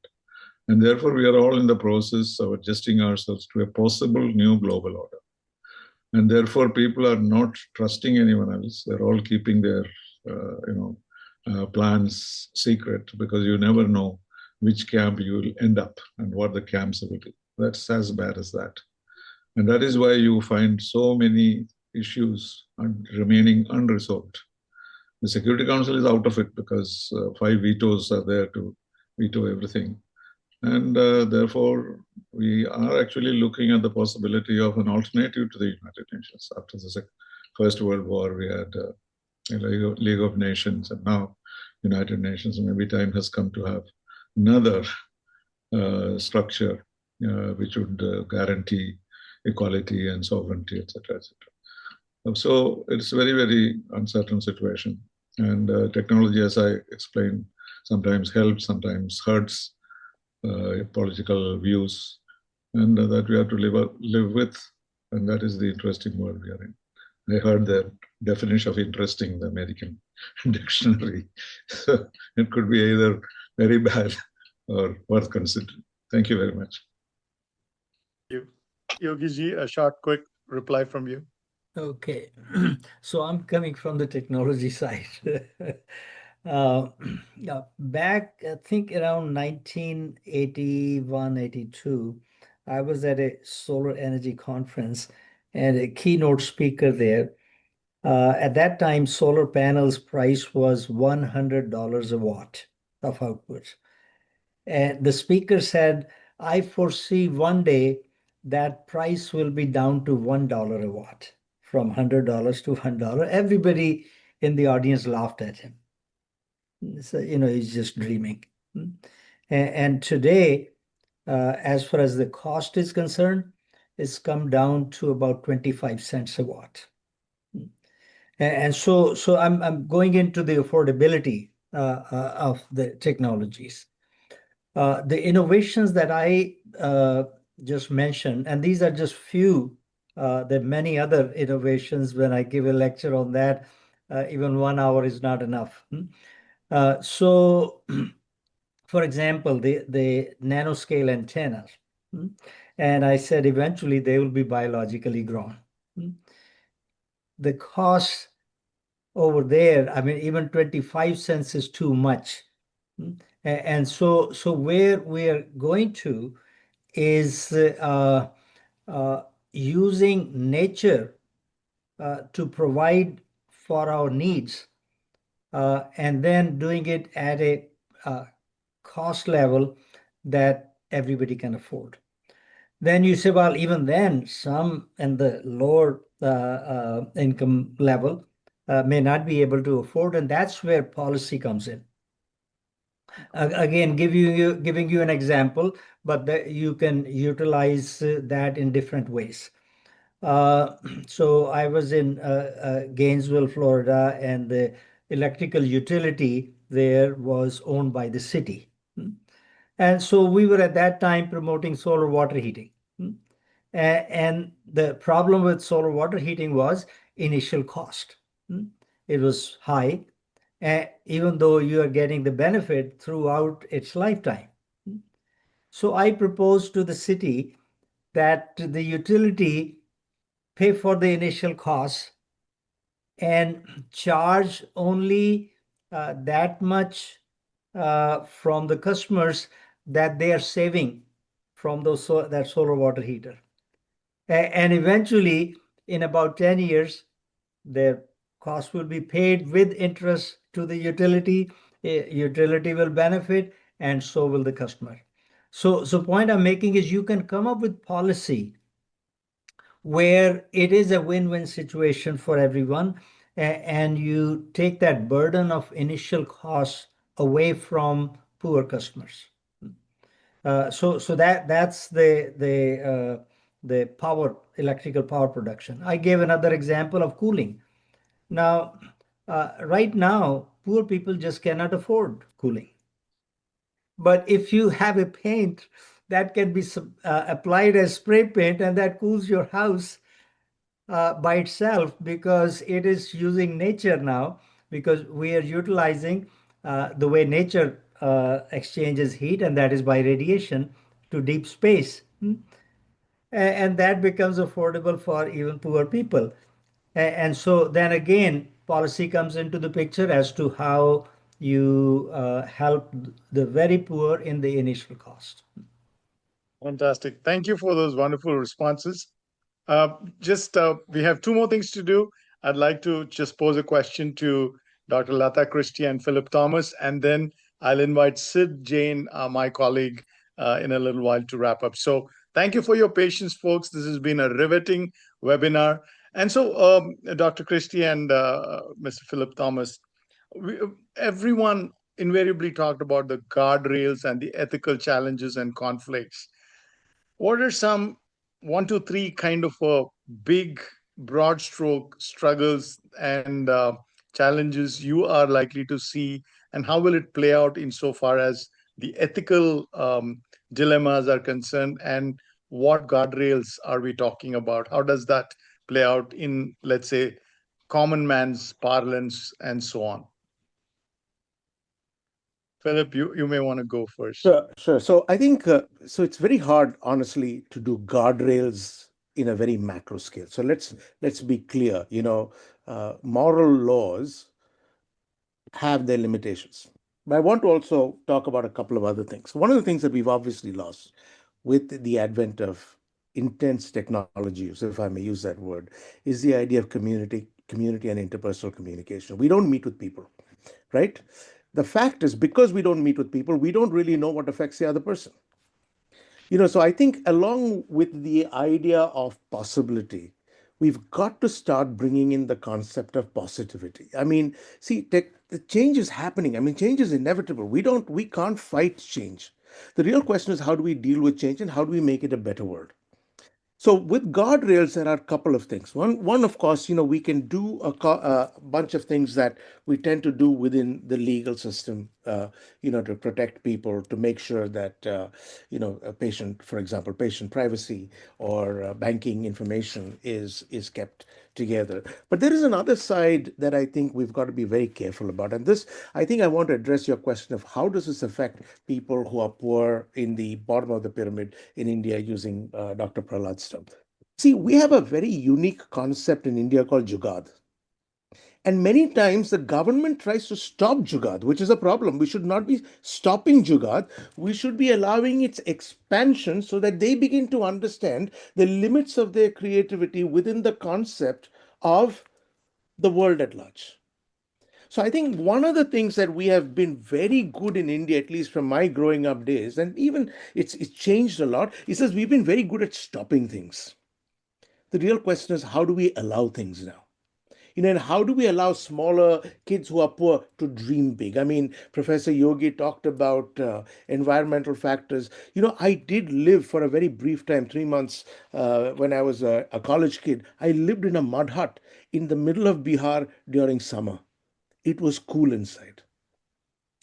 And therefore, we are all in the process of adjusting ourselves to a possible new global order. And therefore, people are not trusting anyone else. They're all keeping their plans secret because you never know which camp you will end up and what the camps will be. That's as bad as that. And that is why you find so many issues remaining unresolved. The Security Council is out of it because 5 vetoes are there to veto everything. And therefore, we are actually looking at the possibility of an alternative to the United Nations. After the First World War, we had League of Nations and now United Nations. Maybe time has come to have another structure which would guarantee equality and sovereignty, etc., etc. So it's a very, very uncertain situation. And technology, as I explained, sometimes helps, sometimes hurts political views, and that we have to live with. And that is the interesting world we are in. I heard the definition of interesting in the American dictionary. So it could be either very bad or worth considering. Thank you very much. Thank you. Yogi ji, a short, quick reply from you. Okay, so I'm coming from the technology side. Back, I think around 1981, 82, I was at a solar energy conference and a keynote speaker there. At that time, solar panels price was $100 a watt of output. And the speaker said, I foresee one day that price will be down to $1 a watt, from $100 to $100. Everybody in the audience laughed at him. So, he's just dreaming. And today, as far as the cost is concerned, it's come down to about 25 cents a watt. And so I'm going into the affordability of the technologies. The innovations that I just mentioned, and these are just few, there are many other innovations. When I give a lecture on that, even 1 hour is not enough. So, for example, the nanoscale antennas, and I said eventually they will be biologically grown. The cost over there, I mean, even 25 cents is too much. And so where we are going to is using nature to provide for our needs, and then doing it at a cost level that everybody can afford. Then you say, well, even then, some in the lower income level may not be able to afford, and that's where policy comes in. Again, giving you an example, but you can utilize that in different ways. So I was in Gainesville, Florida, and the electrical utility there was owned by the city. And so we were at that time promoting solar water heating. And the problem with solar water heating was initial cost. It was high, even though you are getting the benefit throughout its lifetime. So I proposed to the city that the utility pay for the initial costs and charge only that much from the customers that they are saving from that solar water heater. And eventually, in about 10 years, their cost will be paid with interest to the utility. Utility will benefit, and so will the customer. So point I'm making is you can come up with policy where it is a win-win situation for everyone, and you take that burden of initial costs away from poor customers. So that's the electrical power production. I gave another example of cooling. Now, right now, poor people just cannot afford cooling. But if you have a paint that can be applied as spray paint and that cools your house by itself, because it is using nature now, because we are utilizing the way nature exchanges heat, and that is by radiation to deep space. And that becomes affordable for even poor people. And so then again, policy comes into the picture as to how you help the very poor in the initial cost. Fantastic. Thank you for those wonderful responses. We have two more things to do. I'd like to just pose a question to Dr. Latha Christie and Phillip Thomas, and then I'll invite Sid Jain, my colleague, in a little while to wrap up. So thank you for your patience, folks. This has been a riveting webinar. And so, Dr. Christie and Mr. Phillip Thomas, everyone invariably talked about the guardrails and the ethical challenges and conflicts. What are some 1 to 3 kind of big, broad stroke struggles and challenges you are likely to see, and how will it play out insofar as the ethical dilemmas are concerned, and what guardrails are we talking about? How does that play out in, let's say, common man's parlance and so on? Phillip, you may want to go first. Sure. So I think so it's very hard, honestly, to do guardrails in a very macro scale. So let's be clear. Moral laws have their limitations. But I want to also talk about a couple of other things. One of the things that we've obviously lost with the advent of intense technology, if I may use that word, is the idea of community and interpersonal communication. We don't meet with people, right? The fact is, because we don't meet with people, we don't really know what affects the other person. So I think along with the idea of possibility, we've got to start bringing in the concept of positivity. I mean, see, the change is happening. I mean, change is inevitable. We can't fight change. The real question is, how do we deal with change and how do we make it a better world? So with guardrails, there are a couple of things. One, of course, we can do a bunch of things that we tend to do within the legal system, to protect people, to make sure that, a patient, for example, patient privacy or banking information is kept together. But there is another side that I think we've got to be very careful about. And this, I think I want to address your question of how does this affect people who are poor in the bottom of the pyramid in India, using Dr. Prahlad's term. See, we have a very unique concept in India called Jugaad. And many times the government tries to stop Jugaad, which is a problem. We should not be stopping Jugaad. We should be allowing its expansion so that they begin to understand the limits of their creativity within the concept of the world at large. So I think one of the things that we have been very good in India, at least from my growing up days, and even it's changed a lot, is that we've been very good at stopping things. The real question is, how do we allow things now? And how do we allow smaller kids who are poor to dream big? I mean, Professor Yogi talked about environmental factors. I did live for a very brief time, 3 months, when I was a college kid. I lived in a mud hut in the middle of Bihar during summer. It was cool inside.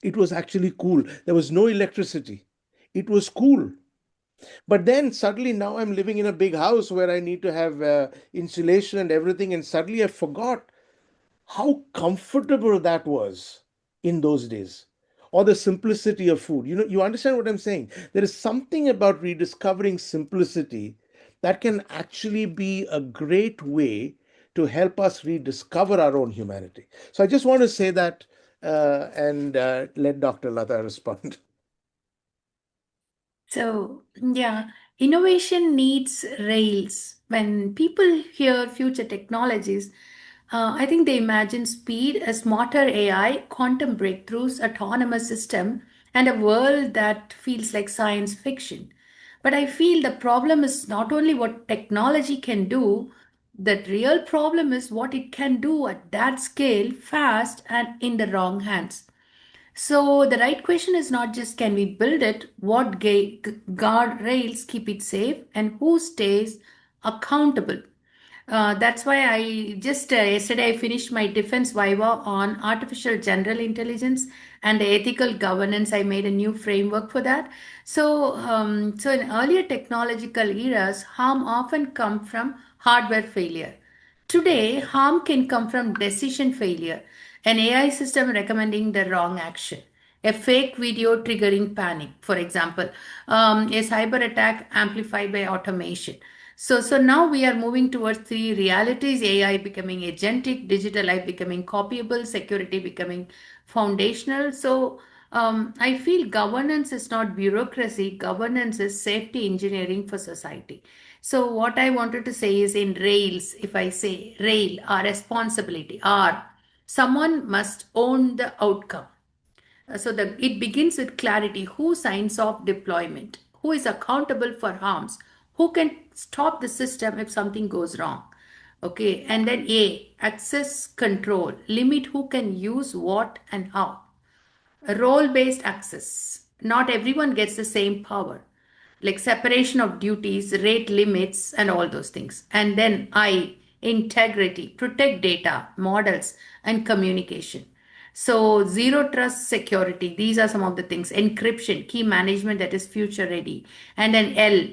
It was actually cool. There was no electricity. It was cool. But then suddenly now I'm living in a big house where I need to have insulation and everything. And suddenly I forgot how comfortable that was in those days, or the simplicity of food. You understand what I'm saying? There is something about rediscovering simplicity that can actually be a great way to help us rediscover our own humanity. So I just want to say that and let Dr. Latha respond. So, yeah, innovation needs rails. When people hear future technologies, I think they imagine speed, a smarter AI, quantum breakthroughs, autonomous system, and a world that feels like science fiction. But I feel the problem is not only what technology can do, the real problem is what it can do at that scale, fast, and in the wrong hands. So the right question is not just can we build it, what guardrails keep it safe, and who stays accountable. That's why I just yesterday I finished my defense viva on artificial general intelligence and the ethical governance. I made a new framework for that. So in earlier technological eras, harm often come from hardware failure. Today, harm can come from decision failure, an AI system recommending the wrong action, a fake video triggering panic, for example, a cyber attack amplified by automation. So now we are moving towards three realities: AI becoming agentic, digital life becoming copyable, security becoming foundational. So I feel governance is not bureaucracy, governance is safety engineering for society. So what I wanted to say is in rails, if I say rail, our responsibility, our someone must own the outcome. So it begins with clarity. Who signs off deployment? Who is accountable for harms? Who can stop the system if something goes wrong? Okay, and then A, access control, limit who can use what and how. Role based access. Not everyone gets the same power, like separation of duties, rate limits, and all those things. And then I, integrity, protect data, models, and communication. So, zero trust security, these are some of the things. Encryption, key management that is future ready. And then L,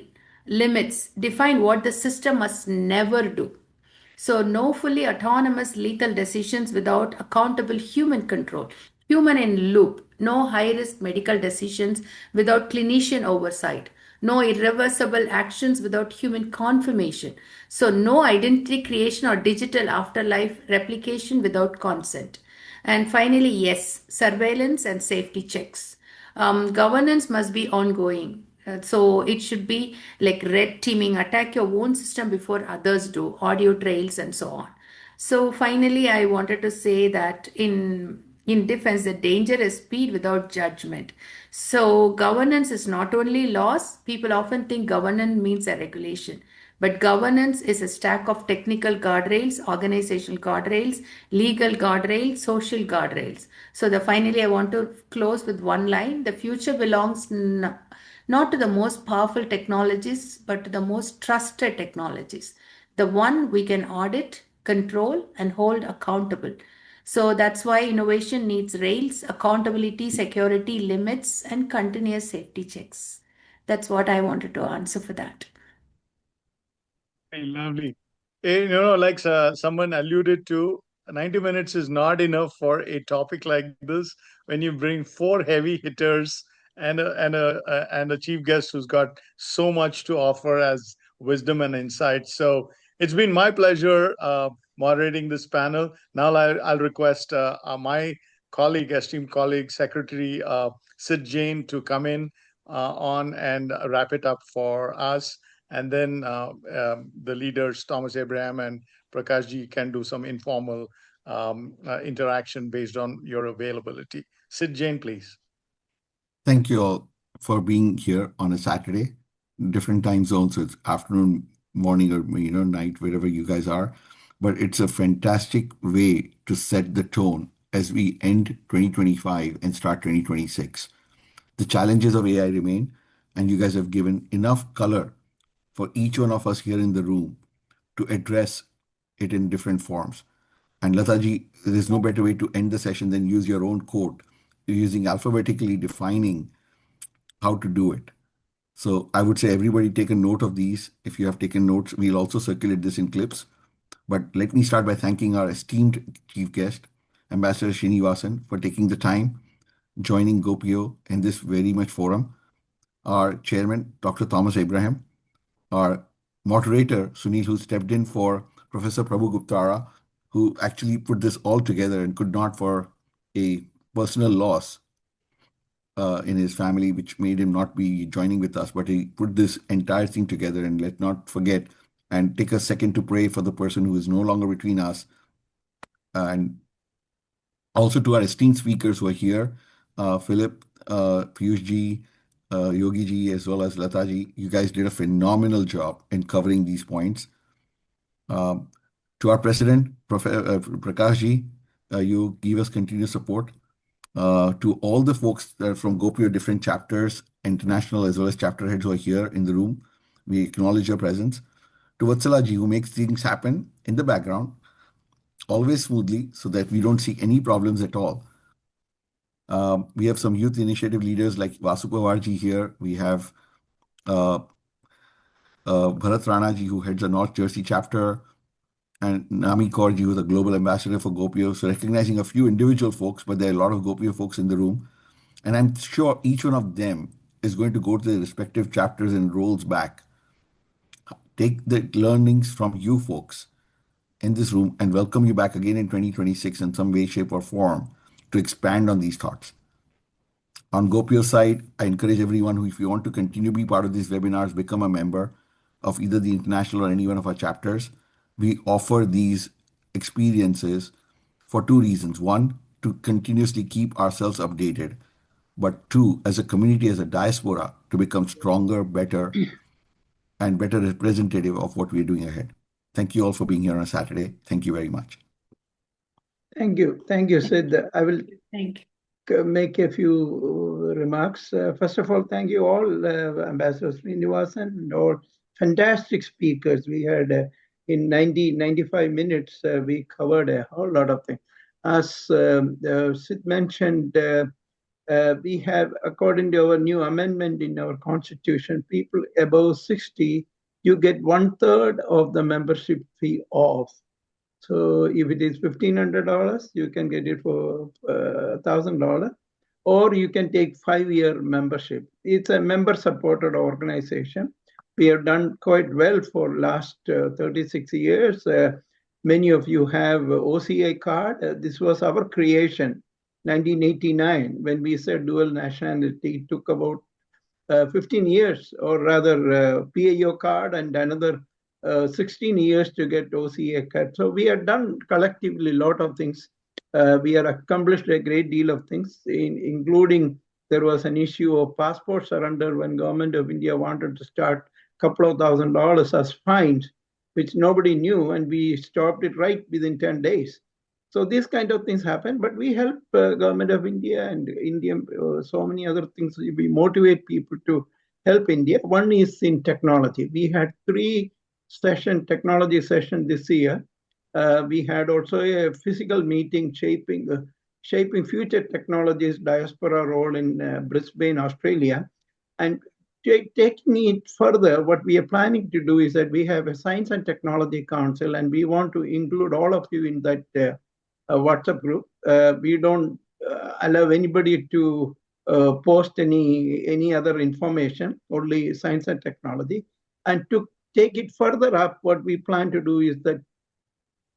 limits, define what the system must never do. So, no fully autonomous lethal decisions without accountable human control, human in loop, no high risk medical decisions without clinician oversight, no irreversible actions without human confirmation. So, no identity creation or digital afterlife replication without consent. And finally, yes, surveillance and safety checks. Governance must be ongoing. So it should be like red teaming, attack your own system before others do, audio trails and so on. So finally, I wanted to say that in defense, the danger is speed without judgment. So governance is not only laws. People often think governance means a regulation. But governance is a stack of technical guardrails, organizational guardrails, legal guardrails, social guardrails. So the finally I want to close with one line. The future belongs not to the most powerful technologies, but to the most trusted technologies. The one we can audit, control, and hold accountable. So that's why innovation needs rails, accountability, security, limits, and continuous safety checks. That's what I wanted to answer for that. Hey, lovely. Like someone alluded to, 90 minutes is not enough for a topic like this. When you bring four heavy hitters and a chief guest who's got so much to offer as wisdom and insight. So it's been my pleasure moderating this panel. Now I'll request my colleague, esteemed colleague, Secretary Sid Jain to come in on and wrap it up for us. And then the leaders, Thomas Abraham and Prakash ji, can do some informal interaction based on your availability. Sid Jain, please. Thank you all for being here on a Saturday. Different time zones, so it's afternoon, morning, or night, wherever you guys are. But it's a fantastic way to set the tone as we end 2025 and start 2026. The challenges of AI remain, and you guys have given enough color for each one of us here in the room to address it in different forms. And Lataji, there's no better way to end the session than use your own quote, using alphabetically defining how to do it. So I would say everybody take a note of these. If you have taken notes, we'll also circulate this in clips. But let me start by thanking our esteemed chief guest, Ambassador Sreenivasan, for taking the time, joining GOPIO in this very much forum, our chairman, Dr. Thomas Abraham, our moderator, Sunil, who stepped in for Professor Prabhu Guptara, who actually put this all together and could not for a personal loss in his family, which made him not be joining with us, but he put this entire thing together. And let's not forget and take a second to pray for the person who is no longer between us. And also to our esteemed speakers who are here, Phillip, Piyush ji, Yogi ji, as well as Latha ji. You guys did a phenomenal job in covering these points. To our president, Prakash ji, you give us continuous support. To all the folks that are from GOPIO different chapters, international as well as chapter heads who are here in the room, we acknowledge your presence. To Vatsala ji, who makes things happen in the background, always smoothly, so that we don't see any problems at all. We have some youth initiative leaders like Vasu Pawar ji here. We have Bharat Rana ji, who heads the North Jersey chapter, and Nami Kaur ji, who is the global ambassador for GOPIO. So recognizing a few individual folks, but there are a lot of GOPIO folks in the room. And I'm sure each one of them is going to go to their respective chapters and roles back. Take the learnings from you folks in this room and welcome you back again in 2026 in some way, shape, or form to expand on these thoughts. On GOPIO's side, I encourage everyone who, if you want to continue to be part of these webinars, become a member of either the international or any one of our chapters. We offer these experiences for two reasons. One, to continuously keep ourselves updated, but two, as a community, as a diaspora, to become stronger, better, and better representative of what we're doing ahead. Thank you all for being here on a Saturday. Thank you very much. Thank you. Thank you, Sid. I will make a few remarks. First of all, thank you all, Ambassador Sreenivasan, and all fantastic speakers. We had in 95 minutes, we covered a whole lot of things. As Sid mentioned, we have, according to our new amendment in our constitution, people above 60, you get 1/3 of the membership fee off. So if it is $1,500, you can get it for $1,000, or you can take 5-year membership. It's a member-supported organization. We have done quite well for last 36 years. Many of you have OCA card. This was our creation, 1989, when we said dual nationality. It took about 15 years, or rather PAO card and another 16 years to get OCA card. So we have done collectively a lot of things. We have accomplished a great deal of things, including there was an issue of passport surrender when Government of India wanted to start a couple of $1,000s as fines, which nobody knew, and we stopped it right within 10 days. So these kind of things happen, but we help Government of India and India, so many other things. We motivate people to help India. One is in technology. We had 3 technology session this year. We had also a physical meeting shaping future technologies diaspora role in Brisbane, Australia. And taking it further, what we are planning to do is that we have a Science and Technology Council, and we want to include all of you in that WhatsApp group. We don't allow anybody to post any other information, only science and technology. And to take it further up, what we plan to do is that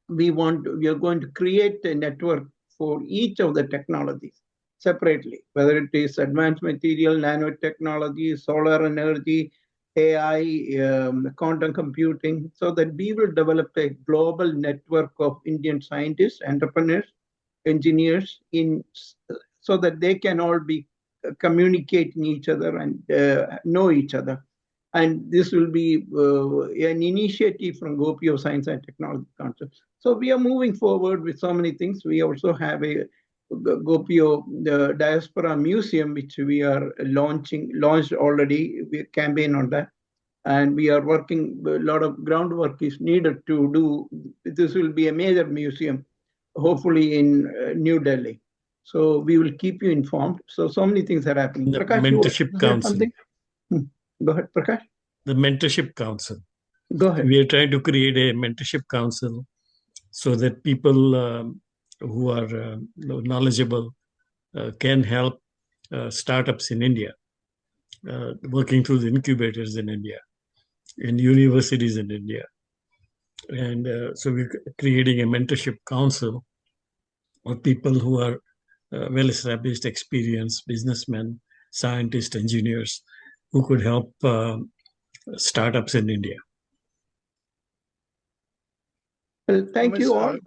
we are going to create a network for each of the technologies separately, whether it is advanced material, nanotechnology, solar energy, AI, quantum computing, so that we will develop a global network of Indian scientists, entrepreneurs, engineers, so that they can all be communicating each other and know each other. And this will be an initiative from GOPIO Science and Technology Council. So we are moving forward with so many things. We also have a GOPIO the Diaspora Museum, which we are launched already. We campaign on that. And we are working, a lot of groundwork is needed to do. This will be a major museum, hopefully in New Delhi. So we will keep you informed. So many things are happening. The Prakash, Mentorship Council. Something? Go ahead, Prakash. The Mentorship Council. Go ahead. We are trying to create a mentorship council so that people who are knowledgeable can help startups in India, working through the incubators in India, in universities in India. And so we're creating a mentorship council of people who are well-established, experienced businessmen, scientists, engineers, who could help startups in India. Well, thank you all.